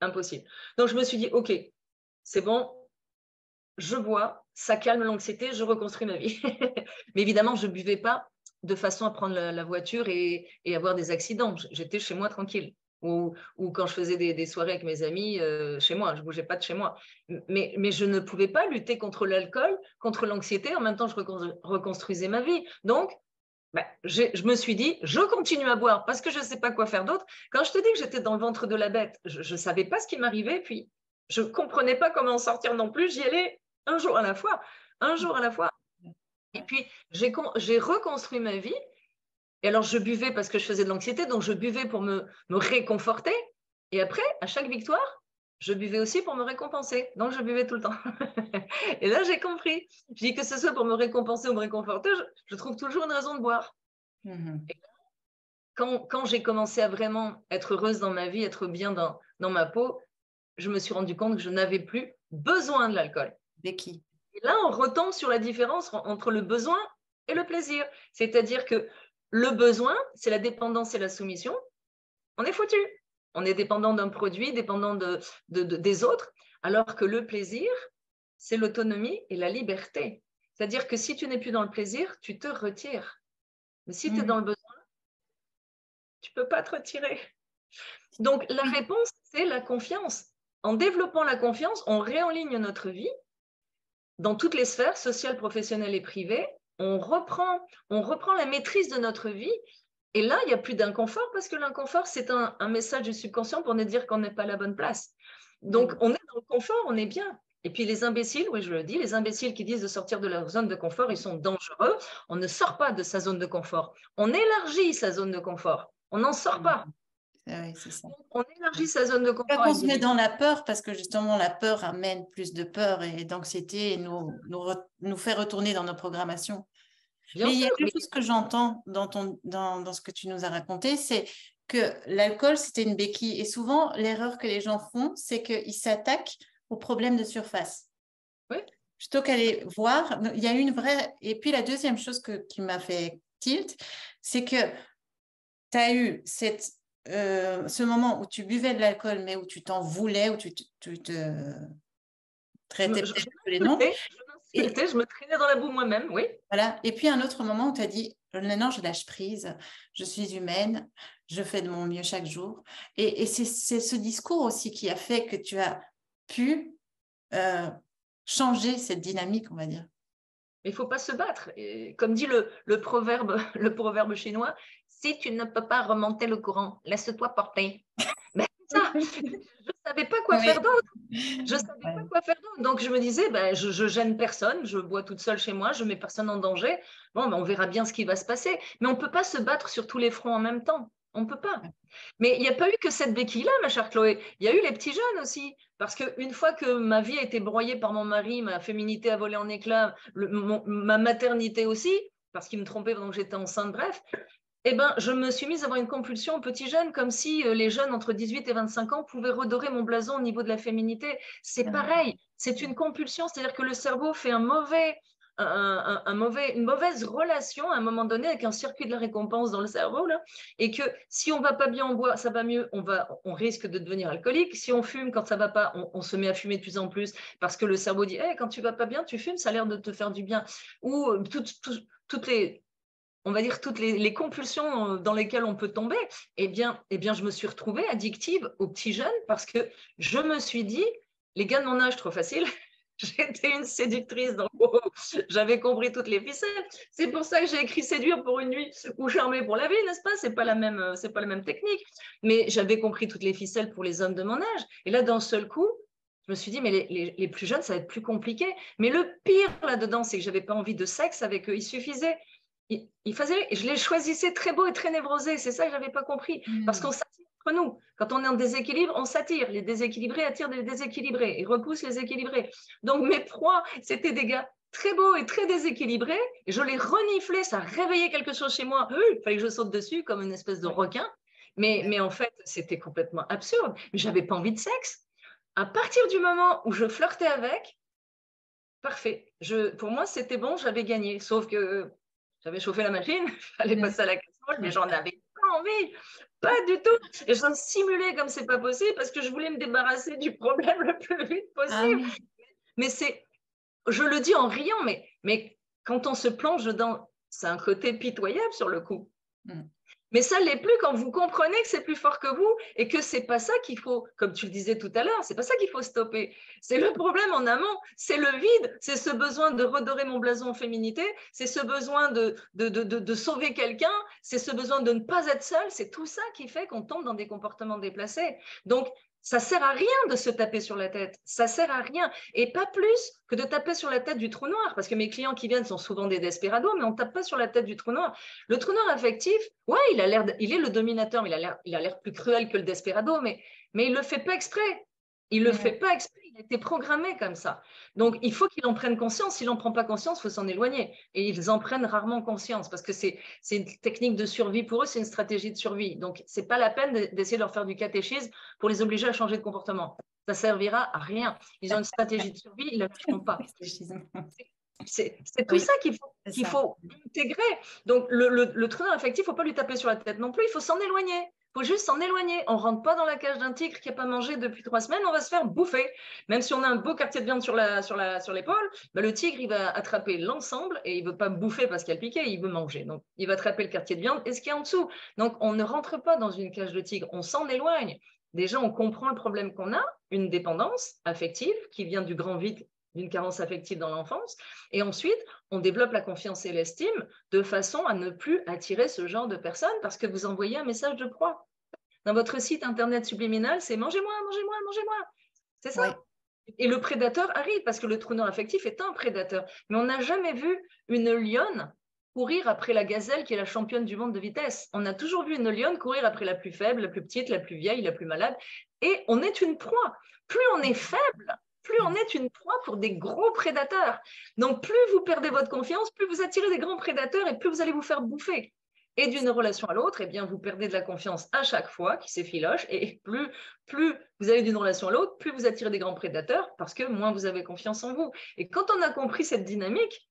Impossible. Donc, je me suis dit, OK, c'est bon, je bois, ça calme l'anxiété, je reconstruis ma vie. Mais évidemment, je ne buvais pas de façon à prendre la voiture et avoir des accidents. J'étais chez moi tranquille. Ou quand je faisais des soirées avec mes amis, chez moi, je ne bougeais pas de chez moi. Mais je ne pouvais pas lutter contre l'alcool, contre l'anxiété, en même temps je reconstruisais ma vie. Donc, je me suis dit, je continue à boire parce que je ne sais pas quoi faire d'autre. Quand je te dis que j'étais dans le ventre de la bête, je ne savais pas ce qui m'arrivait, puis je ne comprenais pas comment en sortir non plus. J'y allais un jour à la fois, un jour à la fois. Et puis, j'ai reconstruit ma vie. Et alors, je buvais parce que je faisais de l'anxiété, donc je buvais pour me réconforter. Et après, à chaque victoire, je buvais aussi pour me récompenser. Donc, je buvais tout le temps. Et là, j'ai compris. Je dis que ce soit pour me récompenser ou me réconforter, je trouve toujours une raison de boire. Et quand j'ai commencé à vraiment être heureuse dans ma vie, être bien dans ma peau, je me suis rendu compte que je n'avais plus besoin de l'alcool. Becky. Et là, on retombe sur la différence entre le besoin et le plaisir. C'est-à-dire que le besoin, c'est la dépendance et la soumission. On est foutu. On est dépendant d'un produit, dépendant des autres, alors que le plaisir, c'est l'autonomie et la liberté. C'est-à-dire que si tu n'es plus dans le plaisir, tu te retires. Mais si tu es dans le besoin, tu ne peux pas te retirer. Donc, la réponse, c'est la confiance. En développant la confiance, on réenligne notre vie dans toutes les sphères, sociales, professionnelles et privées. On reprend la maîtrise de notre vie. Et là, il n'y a plus d'inconfort parce que l'inconfort, c'est un message du subconscient pour nous dire qu'on n'est pas à la bonne place. Donc, on est dans le confort, on est bien. Et puis les imbéciles, oui, je le dis, les imbéciles qui disent de sortir de leur zone de confort, ils sont dangereux. On ne sort pas de sa zone de confort. On élargit sa zone de confort. On n'en sort pas. Oui, c'est ça. On élargit sa zone de confort. On se met dans la peur parce que justement la peur amène plus de peur et d'anxiété et nous fait retourner dans nos programmations. Bien mais sûr, il y a quelque chose que j'entends dans ce que tu nous as raconté, c'est que l'alcool, c'était une béquille. Et souvent, l'erreur que les gens font, c'est qu'ils s'attaquent aux problèmes de surface. Oui. Plutôt qu'aller voir, il y a une vraie... Et puis la deuxième chose qui m'a fait tilt, c'est que tu as eu ce moment où tu buvais de l'alcool, mais où tu t'en voulais, où tu te traitais peut-être les noms. Je me traînais dans la boue moi-même, oui. Voilà. Et puis un autre moment où tu as dit, maintenant je lâche prise, je suis humaine, je fais de mon mieux chaque jour. Et c'est ce discours aussi qui a fait que tu as pu changer cette dynamique, on va dire. Mais il ne faut pas se battre. Et comme dit le proverbe chinois, si tu ne peux pas remonter le courant, laisse-toi porter. Ben, ça, je ne savais pas quoi faire d'autre. Je ne savais pas quoi faire d'autre. Donc, je me disais, je gêne personne, je bois toute seule chez moi, je ne mets personne en danger. Bon, on verra bien ce qui va se passer. Mais on ne peut pas se battre sur tous les fronts en même temps. On ne peut pas. Mais il n'y a pas eu que cette béquille-là, ma chère Chloé. Il y a eu les petits jeunes aussi. Parce qu'une fois que ma vie a été broyée par mon mari, ma féminité a volé en éclats, ma maternité aussi, parce qu'il me trompait pendant que j'étais enceinte, bref, je me suis mise à avoir une compulsion aux petits jeunes, comme si les jeunes entre 18 et 25 ans pouvaient redorer mon blason au niveau de la féminité. C'est pareil, c'est une compulsion, c'est-à-dire que le cerveau fait une mauvaise relation à un moment donné avec un circuit de la récompense dans le cerveau, là, et que si on ne va pas bien, on boit, ça va mieux, on risque de devenir alcoolique. Si on fume, quand ça ne va pas, on se met à fumer de plus en plus parce que le cerveau dit quand tu ne vas pas bien, tu fumes, ça a l'air de te faire du bien. Ou toutes les compulsions dans lesquelles on peut tomber, eh bien, je me suis retrouvée addictive aux petits jeunes parce que je me suis dit, les gars de mon âge, trop facile. J'étais une séductrice, donc j'avais compris toutes les ficelles. C'est pour ça que j'ai écrit séduire pour une nuit ou charmer pour la vie, n'est-ce pas? C'est pas la même technique. Mais j'avais compris toutes les ficelles pour les hommes de mon âge. Et là, d'un seul coup, je me suis dit, mais les plus jeunes, ça va être plus compliqué. Mais le pire là-dedans, c'est que j'avais pas envie de sexe avec eux. Il je les choisissais très beaux et très névrosés. C'est ça que je n'avais pas compris. Parce qu'on s'attire entre nous. Quand on est en déséquilibre, on s'attire. Les déséquilibrés attirent les déséquilibrés et repoussent les équilibrés. Donc mes proies, c'était des gars très beaux et très déséquilibrés. Et je les reniflais, ça réveillait quelque chose chez moi. Il fallait que je saute dessus comme une espèce de requin. Mais en fait, c'était complètement absurde. Mais je n'avais pas envie de sexe. À partir du moment où je flirtais avec, parfait. Pour moi, c'était bon, j'avais gagné. Sauf que j'avais chauffé la machine, il fallait passer à la casserole, mais j'en avais pas envie. Pas du tout. Et j'en simulais comme c'est pas possible parce que je voulais me débarrasser du problème le plus vite possible. Oui. Mais je le dis en riant, mais quand on se plonge dedans, c'est un côté pitoyable sur le coup. Mais ça ne l'est plus quand vous comprenez que c'est plus fort que vous et que ce n'est pas ça qu'il faut, comme tu le disais tout à l'heure, ce n'est pas ça qu'il faut stopper. C'est le problème en amont, c'est le vide, c'est ce besoin de redorer mon blason en féminité, c'est ce besoin de sauver quelqu'un, c'est ce besoin de ne pas être seul, c'est tout ça qui fait qu'on tombe dans des comportements déplacés. Donc, ça ne sert à rien de se taper sur la tête, ça ne sert à rien. Et pas plus que de taper sur la tête du trou noir, parce que mes clients qui viennent sont souvent des desperados, mais on ne tape pas sur la tête du trou noir. Le trou noir affectif, ouais, il est le dominateur, mais il a l'air plus cruel que le desperado, mais il ne le fait pas exprès. Il ne le fait pas exprès, il a été programmé comme ça. Donc, il faut qu'il en prenne conscience. S'il n'en prend pas conscience, il faut s'en éloigner. Et ils en prennent rarement conscience parce que c'est une technique de survie pour eux, c'est une stratégie de survie. Donc, ce n'est pas la peine d'essayer de leur faire du catéchisme pour les obliger à changer de comportement. Ça ne servira à rien. Ils ont une stratégie de survie, ils ne la feront pas. C'est tout ça qu'il faut intégrer. Donc, le trou noir affectif, il ne faut pas lui taper sur la tête non plus, il faut s'en éloigner. Il faut juste s'en éloigner. On ne rentre pas dans la cage d'un tigre qui n'a pas mangé depuis 3 semaines, on va se faire bouffer. Même si on a un beau quartier de viande sur l'épaule, bah, le tigre, il va attraper l'ensemble et il ne veut pas bouffer parce qu'il a piqué, il veut manger. Donc, il va attraper le quartier de viande et ce qui est en dessous. Donc, on ne rentre pas dans une cage de tigre, on s'en éloigne. Déjà, on comprend le problème qu'on a, une dépendance affective qui vient du grand vide d'une carence affective dans l'enfance. Et ensuite, on développe la confiance et l'estime de façon à ne plus attirer ce genre de personnes parce que vous envoyez un message de proie. Dans votre site internet subliminal, c'est mangez-moi, mangez-moi, mangez-moi. C'est ça. Oui. Et le prédateur arrive parce que le trou noir affectif est un prédateur. Mais on n'a jamais vu une lionne courir après la gazelle qui est la championne du monde de vitesse. On a toujours vu une lionne courir après la plus faible, la plus petite, la plus vieille, la plus malade. Et on est une proie. Plus on est faible, plus on est une proie pour des gros prédateurs. Donc, plus vous perdez votre confiance, plus vous attirez des grands prédateurs et plus vous allez vous faire bouffer. Et d'une relation à l'autre, eh bien, vous perdez de la confiance à chaque fois qui s'effiloche. Et plus vous allez d'une relation à l'autre, plus vous attirez des grands prédateurs parce que moins vous avez confiance en vous. Et quand on a compris cette dynamique,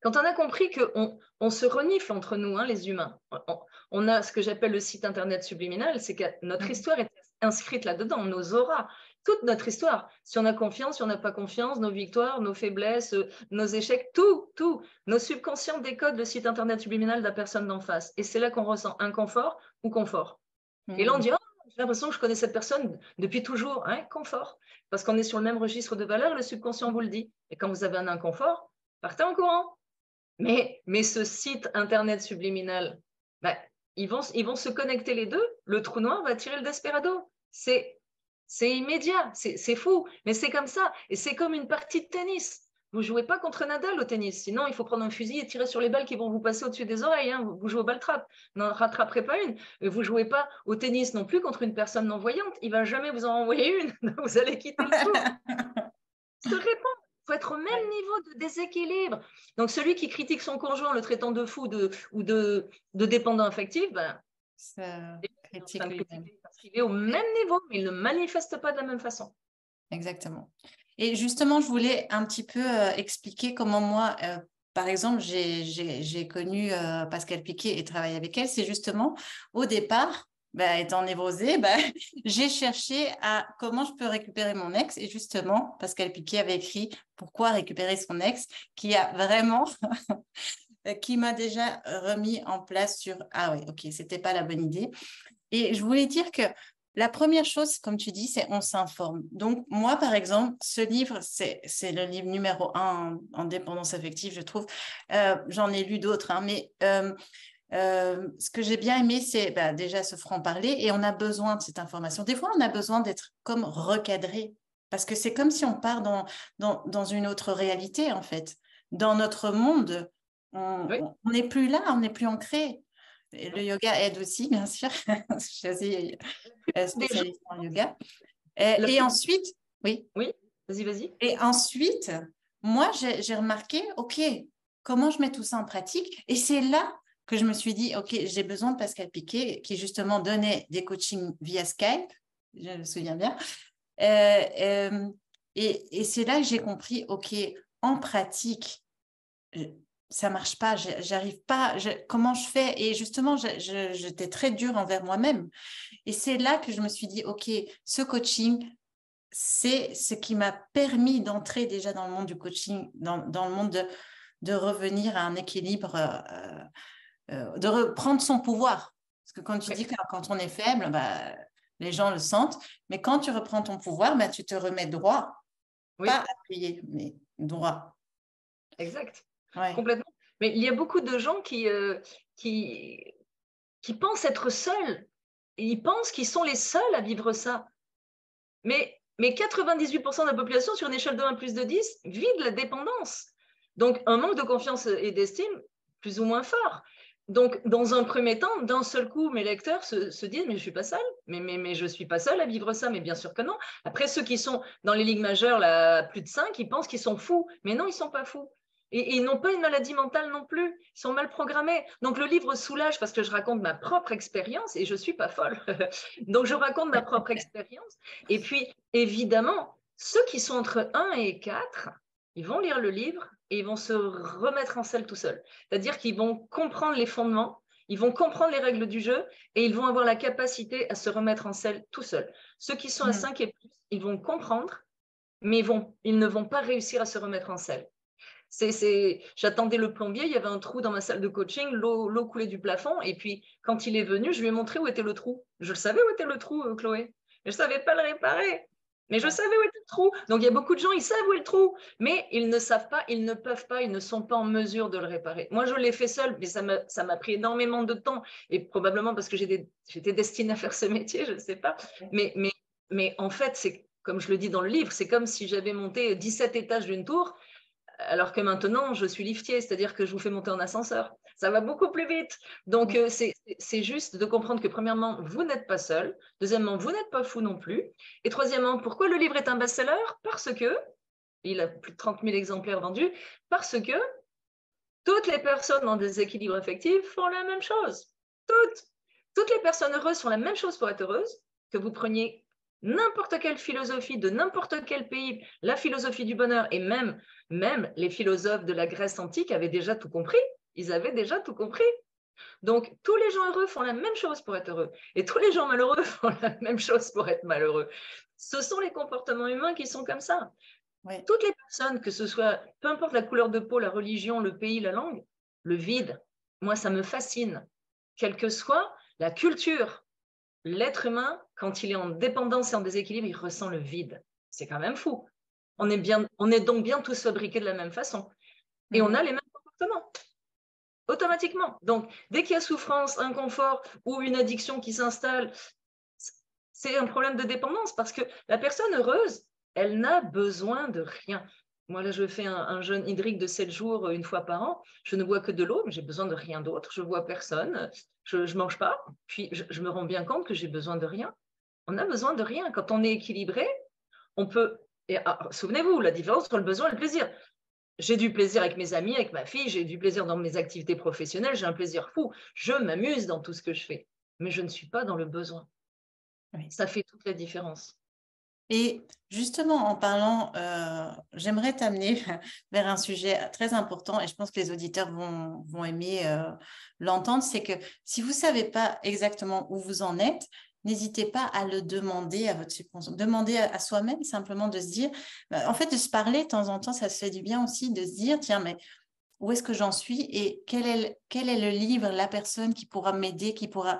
quand on a compris qu'on se renifle entre nous, hein, les humains, on a ce que j'appelle le site internet subliminal, c'est que notre histoire est inscrite là-dedans, nos auras, toute notre histoire. Si on a confiance, si on n'a pas confiance, nos victoires, nos faiblesses, nos échecs, tout, nos subconscients décodent le site internet subliminal de la personne d'en face. Et c'est là qu'on ressent inconfort ou confort. Et là, on dit, oh, j'ai l'impression que je connais cette personne depuis toujours, hein, confort. Parce qu'on est sur le même registre de valeurs, le subconscient vous le dit. Et quand vous avez un inconfort, partez en courant. Mais ce site internet subliminal, bah, ils vont se connecter les deux. Le trou noir va tirer le desperado. C'est immédiat, c'est fou, mais c'est comme ça. Et c'est comme une partie de tennis. Vous ne jouez pas contre Nadal au tennis, sinon il faut prendre un fusil et tirer sur les balles qui vont vous passer au-dessus des oreilles. Hein. Vous jouez au ball-trap, n'en rattraperez pas une. Et vous ne jouez pas au tennis non plus contre une personne non-voyante. Il ne va jamais vous en envoyer une. Vous allez quitter le tour. Se répond. Il faut être au même niveau de déséquilibre. Donc, celui qui critique son conjoint en le traitant de fou ou de dépendant affectif, ben, critique parce qu'il est au même niveau, mais il ne manifeste pas de la même façon. Exactement. Et justement, je voulais un petit peu expliquer comment moi, par exemple, j'ai connu Pascale Piquet et travaillé avec elle. C'est justement, au départ, étant névrosée, j'ai cherché à comment je peux récupérer mon ex. Et justement, Pascale Piquet avait écrit « Pourquoi récupérer son ex ?» qui a vraiment... qui m'a déjà remis en place sur « Ah oui, ok, c'était pas la bonne idée. » Et je voulais dire que la première chose, comme tu dis, c'est on s'informe. Donc, moi, par exemple, ce livre, c'est le livre numéro 1 en dépendance affective, je trouve. J'en ai lu d'autres, hein, mais ce que j'ai bien aimé, c'est déjà ce franc-parler et on a besoin de cette information. Des fois, on a besoin d'être comme recadré parce que c'est comme si on part dans une autre réalité, en fait. Dans notre monde, Oui, on n'est plus là, on n'est plus ancré. Et le yoga aide aussi, bien sûr. Je suis assez des gens, spécialiste en yoga. la Et plus... ensuite, oui. Oui, vas-y, vas-y. Et ensuite, moi, j'ai remarqué, OK, comment je mets tout ça en pratique? Et c'est là que je me suis dit, OK, j'ai besoin de Pascal Piquet, qui justement donnait des coachings via Skype, je me souviens bien. Et c'est là que j'ai compris, OK, en pratique, ça marche pas, j'arrive pas, comment je fais? Et justement, j'étais très dure envers moi-même. Et c'est là que je me suis dit, OK, ce coaching, c'est ce qui m'a permis d'entrer déjà dans le monde du coaching, dans le monde de revenir à un équilibre, de reprendre son pouvoir. Parce que quand tu Oui, dis que quand on est faible, bah, les gens le sentent, mais quand tu reprends ton pouvoir, bah, tu te remets droit, pas oui, appuyé, mais droit. exact. Ouais. Complètement. Mais il y a beaucoup de gens qui, qui pensent être seuls. Ils pensent qu'ils sont les seuls à vivre ça. Mais 98% de la population, sur une échelle de 1 plus de 10, vit de la dépendance. Donc, un manque de confiance et d'estime plus ou moins fort. Donc, dans un premier temps, d'un seul coup, mes lecteurs se disent, mais je ne suis pas seul, mais je ne suis pas seul à vivre ça, mais bien sûr que non. Après, ceux qui sont dans les ligues majeures, là, plus de 5, ils pensent qu'ils sont fous. Mais non, ils ne sont pas fous. Et ils n'ont pas une maladie mentale non plus. Ils sont mal programmés. Donc, le livre soulage parce que je raconte ma propre expérience et je ne suis pas folle. Donc, je raconte ma propre expérience. Et puis, évidemment, ceux qui sont entre 1 et 4, ils vont lire le livre et ils vont se remettre en selle tout seuls. C'est-à-dire qu'ils vont comprendre les fondements, ils vont comprendre les règles du jeu et ils vont avoir la capacité à se remettre en selle tout seuls. Ceux qui sont à Mm. 5 et plus, ils vont comprendre, mais ils ne vont pas réussir à se remettre en selle. J'attendais le plombier, il y avait un trou dans ma salle de coaching, l'eau coulait du plafond, et puis quand il est venu, je lui ai montré où était le trou. Je le savais où était le trou, Chloé. Je ne savais pas le réparer, mais je Ouais. savais où était le trou. Donc il y a beaucoup de gens, ils savent où est le trou, mais ils ne savent pas, ils ne peuvent pas, ils ne sont pas en mesure de le réparer. Moi, je l'ai fait seul, mais ça m'a pris énormément de temps, et probablement parce que j'étais destinée à faire ce métier, je ne sais pas. Mais, mais, mais en fait, c'est comme je le dis dans le livre, c'est comme si j'avais monté 17 étages d'une tour alors que maintenant, je suis liftier, c'est-à-dire que je vous fais monter en ascenseur. Ça va beaucoup plus vite. Donc, Mm. c'est juste de comprendre que, premièrement, vous n'êtes pas seul. Deuxièmement, vous n'êtes pas fou non plus. Et troisièmement, pourquoi le livre est un best-seller? Parce que, il a plus de 30 000 exemplaires vendus, parce que toutes les personnes en déséquilibre affectif font la même chose. Toutes. Toutes les personnes heureuses font la même chose pour être heureuses, que vous preniez n'importe quelle philosophie de n'importe quel pays, la philosophie du bonheur, et même les philosophes de la Grèce antique avaient déjà tout compris. Ils avaient déjà tout compris. Donc, tous les gens heureux font la même chose pour être heureux. Et tous les gens malheureux font la même chose pour être malheureux. Ce sont les comportements humains qui sont comme ça. Ouais. Toutes les personnes, que ce soit, peu importe la couleur de peau, la religion, le pays, la langue, le vide, moi, ça me fascine. Quelle que soit la culture, l'être humain, quand il est en dépendance et en déséquilibre, il ressent le vide. C'est quand même fou. On est donc bien tous fabriqués de la même façon. Et on Mhm. a les mêmes comportements, automatiquement. Donc, dès qu'il y a souffrance, inconfort ou une addiction qui s'installe, c'est un problème de dépendance parce que la personne heureuse, elle n'a besoin de rien. Moi, là, je fais un jeûne hydrique de 7 jours une fois par an. Je ne bois que de l'eau, mais j'ai besoin de rien d'autre. Je ne vois personne. Je ne mange pas. Puis, je me rends bien compte que j'ai besoin de rien. On a besoin de rien. Quand on est équilibré, on peut. Souvenez-vous, la différence entre le besoin et le plaisir. J'ai du plaisir avec mes amis, avec ma fille, j'ai du plaisir dans mes activités professionnelles, j'ai un plaisir fou. Je m'amuse dans tout ce que je fais, mais je ne suis pas dans le besoin. Ouais. Ça fait toute la différence. Et justement, en parlant, j'aimerais t'amener vers un sujet très important et je pense que les auditeurs vont aimer l'entendre, c'est que si vous ne savez pas exactement où vous en êtes, n'hésitez pas à le demander à votre subconscient. Demandez à soi-même simplement de se dire, en fait, de se parler de temps en temps, ça se fait du bien aussi de se dire, tiens, mais où est-ce que j'en suis et quel est le livre, la personne qui pourra m'aider, qui pourra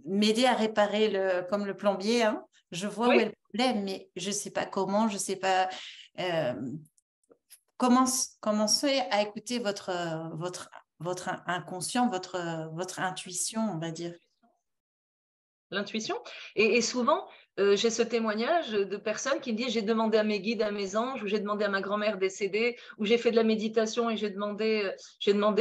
m'aider à réparer comme le plombier, hein. Je vois où est Oui, le problème, mais je ne sais pas comment, je ne sais pas. euh, commencez à écouter votre inconscient, votre intuition, on va dire. l'intuition. Et souvent, j'ai ce témoignage de personnes qui me disent j'ai demandé à mes guides, à mes anges, ou j'ai demandé à ma grand-mère décédée, ou j'ai fait de la méditation et j'ai demandé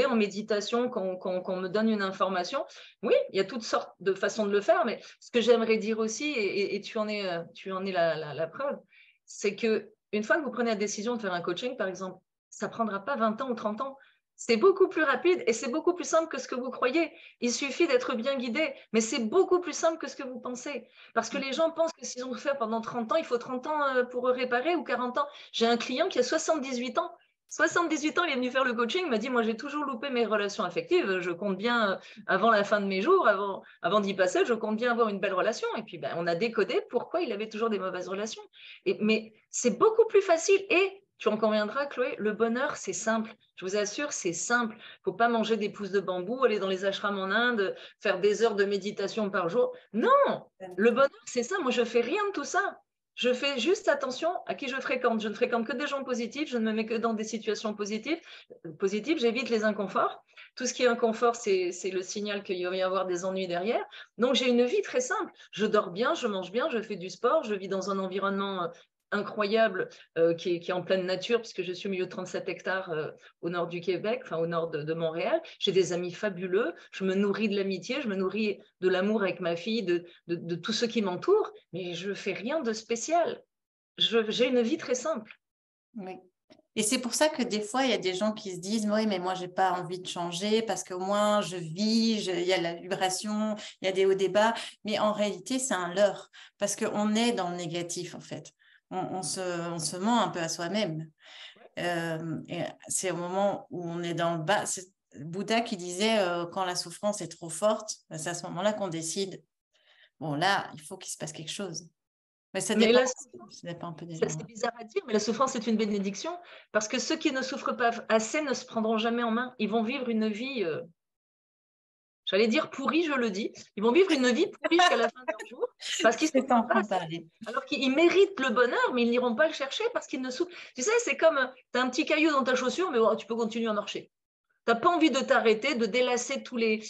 en méditation qu'on me donne une information. Oui, il y a toutes sortes de façons de le faire, mais ce que j'aimerais dire aussi, et tu en es la preuve, c'est que une fois que vous prenez la décision de faire un coaching, par exemple, ça ne prendra pas 20 ans ou 30 ans. C'est beaucoup plus rapide et c'est beaucoup plus simple que ce que vous croyez. Il suffit d'être bien guidé, mais c'est beaucoup plus simple que ce que vous pensez. Parce que les gens pensent que s'ils ont fait pendant 30 ans, il faut 30 ans pour réparer ou 40 ans. J'ai un client qui a 78 ans. 78 ans, il est venu faire le coaching, il m'a dit, moi j'ai toujours loupé mes relations affectives, je compte bien, avant la fin de mes jours, avant d'y passer, je compte bien avoir une belle relation. Et puis on a décodé pourquoi il avait toujours des mauvaises relations. Mais c'est beaucoup plus facile et tu en conviendras, Chloé, le bonheur, c'est simple. Je vous assure, c'est simple. Il ne faut pas manger des pousses de bambou, aller dans les ashrams en Inde, faire des heures de méditation par jour. Non, le bonheur, c'est ça. Moi, je ne fais rien de tout ça. Je fais juste attention à qui je fréquente. Je ne fréquente que des gens positifs. Je ne me mets que dans des situations positives. J'évite les inconforts. Tout ce qui est inconfort, c'est le signal qu'il va y avoir des ennuis derrière. Donc, j'ai une vie très simple. Je dors bien, je mange bien, je fais du sport, je vis dans un environnement incroyable qui est en pleine nature, puisque je suis au milieu de 37 hectares au nord du Québec, enfin au nord de Montréal. J'ai des amis fabuleux, je me nourris de l'amitié, je me nourris de l'amour avec ma fille, de tous ceux qui m'entourent, mais je ne fais rien de spécial. J'ai une vie très simple. Oui. Et c'est pour ça que des fois, il y a des gens qui se disent, oui, mais moi, j'ai pas envie de changer parce qu'au moins, je vis, il y a la vibration, il y a des hauts, des bas. Mais en réalité, c'est un leurre parce qu'on est dans le négatif, en fait. On se ment un peu à soi-même. Et c'est au moment où on est dans le bas. C'est Bouddha qui disait, quand la souffrance est trop forte, ben, c'est à ce moment-là qu'on décide, bon, là, il faut qu'il se passe quelque chose. Mais ça Mais dépend, la ça dépend un peu des gens. c'est bizarre à dire, mais la souffrance est une bénédiction parce que ceux qui ne souffrent pas assez ne se prendront jamais en main. Ils vont vivre une vie, j'allais dire pourrie, je le dis. Ils vont vivre une vie pourrie jusqu'à la fin de leur jour parce qu'ils ne C'est souffrent en pas train de assez. parler. Alors qu'ils méritent le bonheur, mais ils n'iront pas le chercher parce qu'ils ne souffrent. Tu sais, c'est comme tu as un petit caillou dans ta chaussure, mais oh, tu peux continuer à marcher. Tu n'as pas envie de t'arrêter, de délasser tous les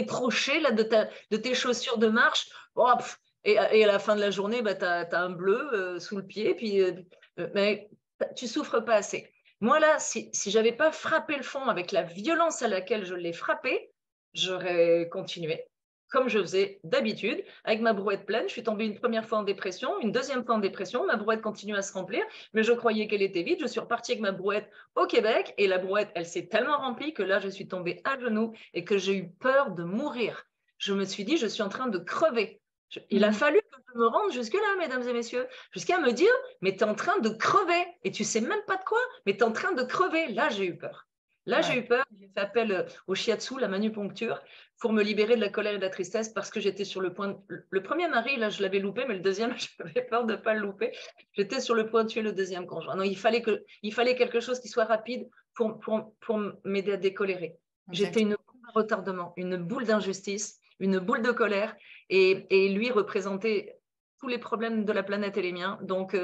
crochets là, de tes chaussures de marche. Oh, et à la fin de la journée, bah, tu as un bleu sous le pied, mais tu souffres pas assez. Moi, là, si je n'avais pas frappé le fond avec la violence à laquelle je l'ai frappé, j'aurais continué comme je faisais d'habitude, avec ma brouette pleine. Je suis tombée une première fois en dépression, une deuxième fois en dépression. Ma brouette continue à se remplir, mais je croyais qu'elle était vide. Je suis repartie avec ma brouette au Québec et la brouette, elle s'est tellement remplie que là, je suis tombée à genoux et que j'ai eu peur de mourir. Je me suis dit, je suis en train de crever. Il a fallu que je me rende jusque-là, mesdames et messieurs, jusqu'à me dire, mais tu es en train de crever et tu sais même pas de quoi, mais tu es en train de crever. Là, j'ai eu peur. Là, j'ai eu peur, j'ai fait appel au shiatsu, la manupuncture, pour me libérer de la colère et de la tristesse parce que j'étais sur le point. Le premier mari, là, je l'avais loupé, mais le deuxième, j'avais peur de ne pas le louper. J'étais sur le point de tuer le deuxième conjoint. Non, il fallait quelque chose qui soit rapide pour m'aider à décolérer. J'étais une bombe à retardement, une boule d'injustice, une boule de colère, et lui représentait tous les problèmes de la planète et les miens. Donc,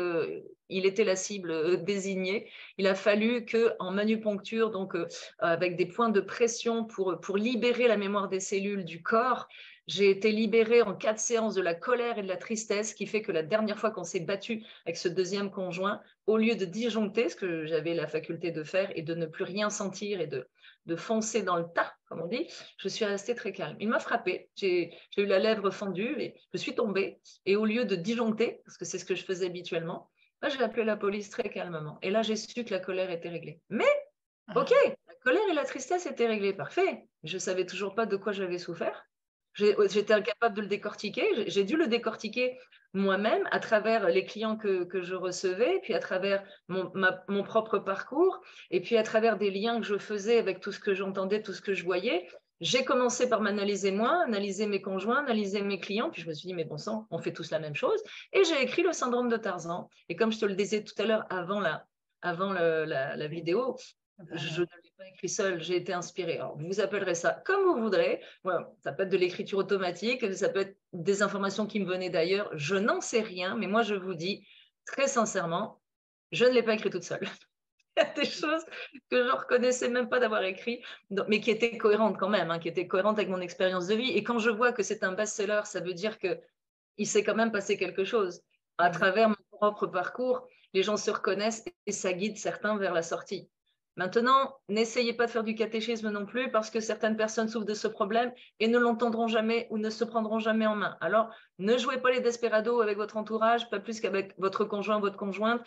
il était la cible désignée. Il a fallu qu'en manupuncture, donc avec des points de pression pour libérer la mémoire des cellules du corps, j'ai été libérée en 4 séances de la colère et de la tristesse, qui fait que la dernière fois qu'on s'est battu avec ce deuxième conjoint, au lieu de disjoncter, ce que j'avais la faculté de faire, et de ne plus rien sentir et de foncer dans le tas, comme on dit, je suis restée très calme. Il m'a frappée, j'ai eu la lèvre fendue et je suis tombée. Et au lieu de disjoncter, parce que c'est ce que je faisais habituellement, là, j'ai appelé la police très calmement. Et là, j'ai su que la colère était réglée. Mais, ok, la colère et la tristesse étaient réglées, parfait. Je ne savais toujours pas de quoi j'avais souffert. J'étais incapable de le décortiquer. J'ai dû le décortiquer moi-même à travers les clients que je recevais, puis à travers mon propre parcours, et puis à travers des liens que je faisais avec tout ce que j'entendais, tout ce que je voyais. J'ai commencé par m'analyser moi, analyser mes conjoints, analyser mes clients, puis je me suis dit, mais bon sang, on fait tous la même chose. Et j'ai écrit le syndrome de Tarzan. Et comme je te le disais tout à l'heure avant la vidéo, je ne l'ai pas écrit seul, j'ai été inspirée. Alors, vous appellerez ça comme vous voudrez. Voilà, ça peut être de l'écriture automatique, ça peut être des informations qui me venaient d'ailleurs. Je n'en sais rien, mais moi, je vous dis très sincèrement, je ne l'ai pas écrit toute seule. Il y a des choses que je ne reconnaissais même pas d'avoir écrit, mais qui étaient cohérentes quand même, hein, qui étaient cohérentes avec mon expérience de vie. Et quand je vois que c'est un best-seller, ça veut dire que il s'est quand même passé quelque chose. À travers mon propre parcours, les gens se reconnaissent et ça guide certains vers la sortie. Maintenant, n'essayez pas de faire du catéchisme non plus parce que certaines personnes souffrent de ce problème et ne l'entendront jamais ou ne se prendront jamais en main. Alors, ne jouez pas les desperados avec votre entourage, pas plus qu'avec votre conjoint, votre conjointe.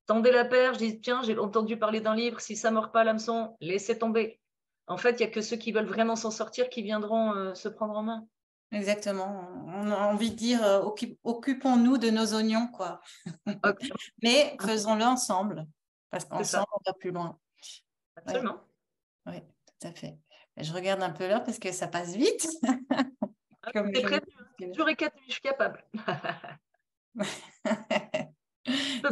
Tendez la perche, dites tiens, j'ai entendu parler d'un livre, si ça ne mord pas à l'hameçon, laissez tomber. En fait, il n'y a que ceux qui veulent vraiment s'en sortir qui viendront se prendre en main. Exactement. On a envie de dire occupons-nous de nos oignons, quoi. Okay. Mais faisons-le ensemble, parce C'est ça. qu'ensemble, on va plus loin. Absolument. Oui, tout à fait. Je regarde un peu l'heure parce que ça passe vite. Comme t'es prévenu, j'aurai 4 minutes, je suis capable.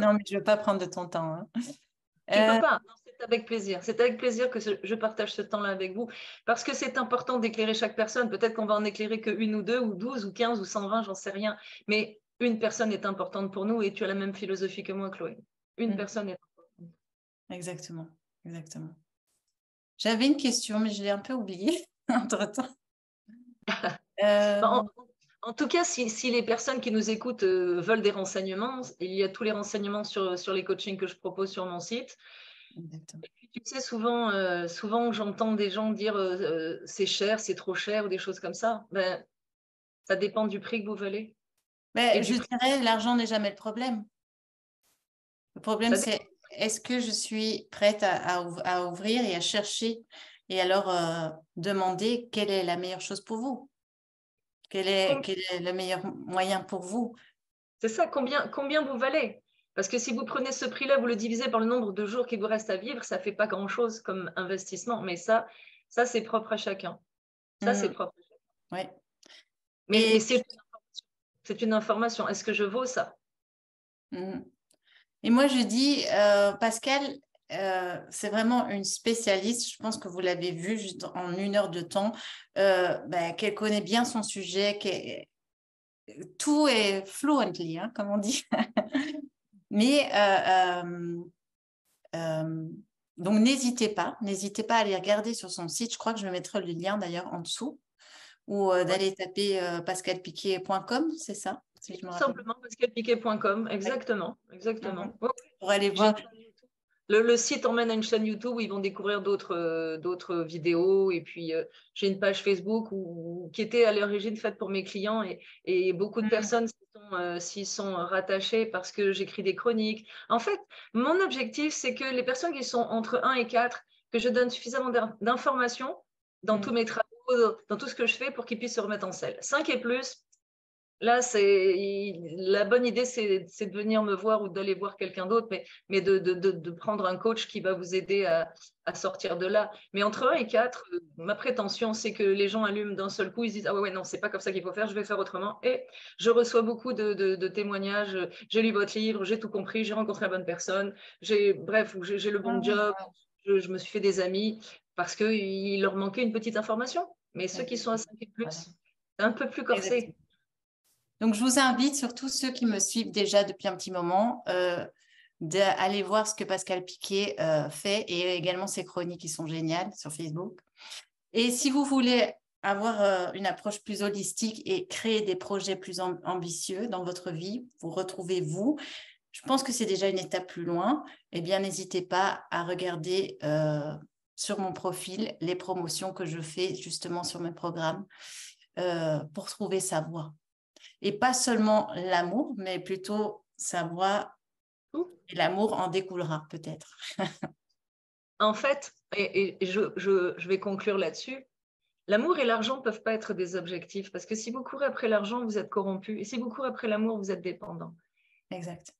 Non, mais je ne veux pas prendre de ton temps. Hein. Tu ne peux pas, c'est avec plaisir. C'est avec plaisir que je partage ce temps-là avec vous parce que c'est important d'éclairer chaque personne. Peut-être qu'on va en éclairer qu'une ou deux ou 12 ou 15 ou 120, j'en sais rien. Mais une personne est importante pour nous et tu as la même philosophie que moi, Chloé. Une personne est importante. Exactement, exactement. J'avais une question, mais je l'ai un peu oubliée entre-temps. En tout cas, si les personnes qui nous écoutent veulent des renseignements, il y a tous les renseignements sur les coachings que je propose sur mon site. Exactement. Et puis, tu sais, souvent j'entends des gens dire c'est cher, c'est trop cher ou des choses comme ça. Ben, ça dépend du prix que vous valez. Mais je dirais, l'argent n'est jamais le problème. Le problème, c'est est-ce que je suis prête à ouvrir et à chercher et alors demander quelle est la meilleure chose pour vous? Quel est le meilleur moyen pour vous? C'est ça, combien vous valez? Parce que si vous prenez ce prix-là, vous le divisez par le nombre de jours qu'il vous reste à vivre, ça ne fait pas grand-chose comme investissement. Mais ça c'est propre à chacun. Ça, c'est propre à chacun. Ouais. Mais c'est une information. Est-ce que je vaux ça? Et moi, je dis, Pascal, c'est vraiment une spécialiste. Je pense que vous l'avez vu juste en 1 heure de temps, qu'elle connaît bien son sujet, tout est fluently, hein, comme on dit. Mais donc, n'hésitez pas à aller regarder sur son site. Je crois que je vais mettre le lien d'ailleurs en dessous ou d'aller taper pascalpiquet.com, c'est ça? Si je me Tout rappelle. simplement pascalpiquet.com, exactement. Exactement. Pour aller voir. Le site emmène à une chaîne YouTube où ils vont découvrir d'autres vidéos. Et puis, j'ai une page Facebook qui était à l'origine faite pour mes clients. Et beaucoup de personnes s'y sont rattachées parce que j'écris des chroniques. En fait, mon objectif, c'est que les personnes qui sont entre 1 et 4, que je donne suffisamment d'informations dans tous mes travaux, dans tout ce que je fais pour qu'ils puissent se remettre en selle. 5 et plus, là, la bonne idée, c'est de venir me voir ou d'aller voir quelqu'un d'autre, mais de prendre un coach qui va vous aider à sortir de là. Mais entre 1 et 4, ma prétention, c'est que les gens allument d'un seul coup, ils se disent ah ouais, non, c'est pas comme ça qu'il faut faire, je vais faire autrement. Et je reçois beaucoup de témoignages. J'ai lu votre livre, j'ai tout compris, j'ai rencontré la bonne personne, bref, j'ai le bon job, je me suis fait des amis parce qu'il leur manquait une petite information. Mais ceux qui sont à 5 et plus, c'est un peu plus corsé. Exactement. Donc, je vous invite, surtout ceux qui me suivent déjà depuis un petit moment, d'aller voir ce que Pascal Piquet fait et également ses chroniques qui sont géniales sur Facebook. Et si vous voulez avoir une approche plus holistique et créer des projets plus ambitieux dans votre vie, vous retrouvez vous, je pense que c'est déjà une étape plus loin. Eh bien, n'hésitez pas à regarder sur mon profil les promotions que je fais justement sur mes programmes pour trouver sa voie. Et pas seulement l'amour, mais plutôt sa voix, et l'amour en découlera peut-être. En fait, et je vais conclure là-dessus, l'amour et l'argent ne peuvent pas être des objectifs, parce que si vous courez après l'argent, vous êtes corrompu, et si vous courez après l'amour, vous êtes dépendant. Exact.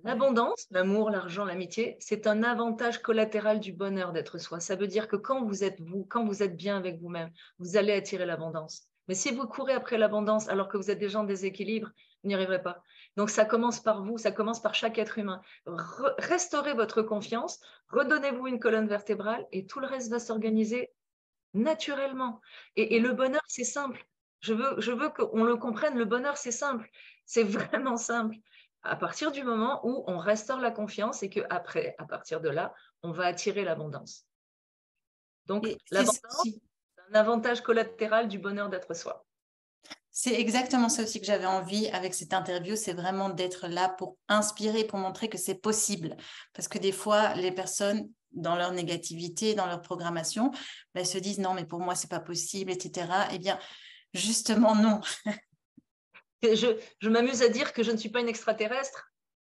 L'abondance, l'amour, l'argent, l'amitié, c'est un avantage collatéral du bonheur d'être soi. Ça veut dire que quand vous êtes vous, quand vous êtes bien avec vous-même, vous allez attirer l'abondance. Mais si vous courez après l'abondance alors que vous êtes déjà en déséquilibre, vous n'y arriverez pas. Donc ça commence par vous, ça commence par chaque être humain. Restaurez votre confiance, redonnez-vous une colonne vertébrale et tout le reste va s'organiser naturellement. Et le bonheur, c'est simple. Je veux qu'on le comprenne, le bonheur, c'est simple. C'est vraiment simple. À partir du moment où on restaure la confiance et qu'après, à partir de là, on va attirer l'abondance. Donc, l'abondance, c'est un avantage collatéral du bonheur d'être soi. C'est exactement ça aussi que j'avais envie avec cette interview, c'est vraiment d'être là pour inspirer, pour montrer que c'est possible. Parce que des fois, les personnes, dans leur négativité, dans leur programmation, elles se disent non, mais pour moi, c'est pas possible, etc. Eh bien, justement, non. Je m'amuse à dire que je ne suis pas une extraterrestre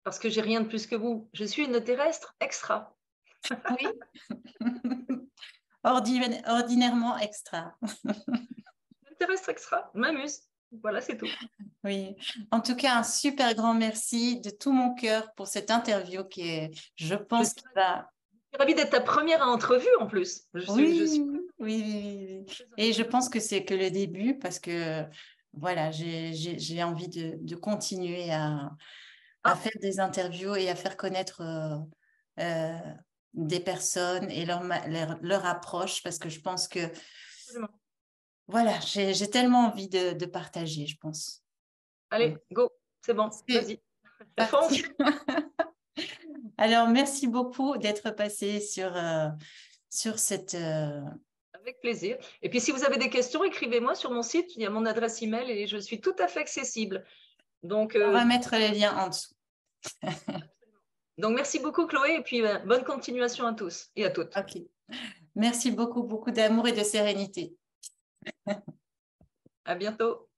parce que j'ai rien de plus que vous. Je suis une terrestre extra. Oui, ordinairement extra. Une terrestre extra, je m'amuse. Voilà, c'est tout. Oui, en tout cas, un super grand merci de tout mon cœur pour cette interview qui est, je Je pense, suis qui va. ravie d'être ta première entrevue en plus. Je suis Oui, oui, oui, oui. très Et heureuse. je pense que c'est que le début parce que voilà, j'ai envie de continuer à Ah, faire des interviews et à faire connaître euh, des personnes et leur approche parce que je pense que absolument. voilà, j'ai tellement envie de partager, je pense. Donc, Allez, go, c'est bon, c'est vas-y. parti. Fonce. Alors, merci beaucoup d'être passé sur cette. Avec plaisir. Et puis, si vous avez des questions, écrivez-moi sur mon site. Il y a mon adresse email et je suis tout à fait accessible. Donc, On va mettre les liens en dessous. donc merci beaucoup, Chloé. Et puis, bonne continuation à tous et à toutes. Ok. Merci beaucoup, beaucoup d'amour et de sérénité. À bientôt.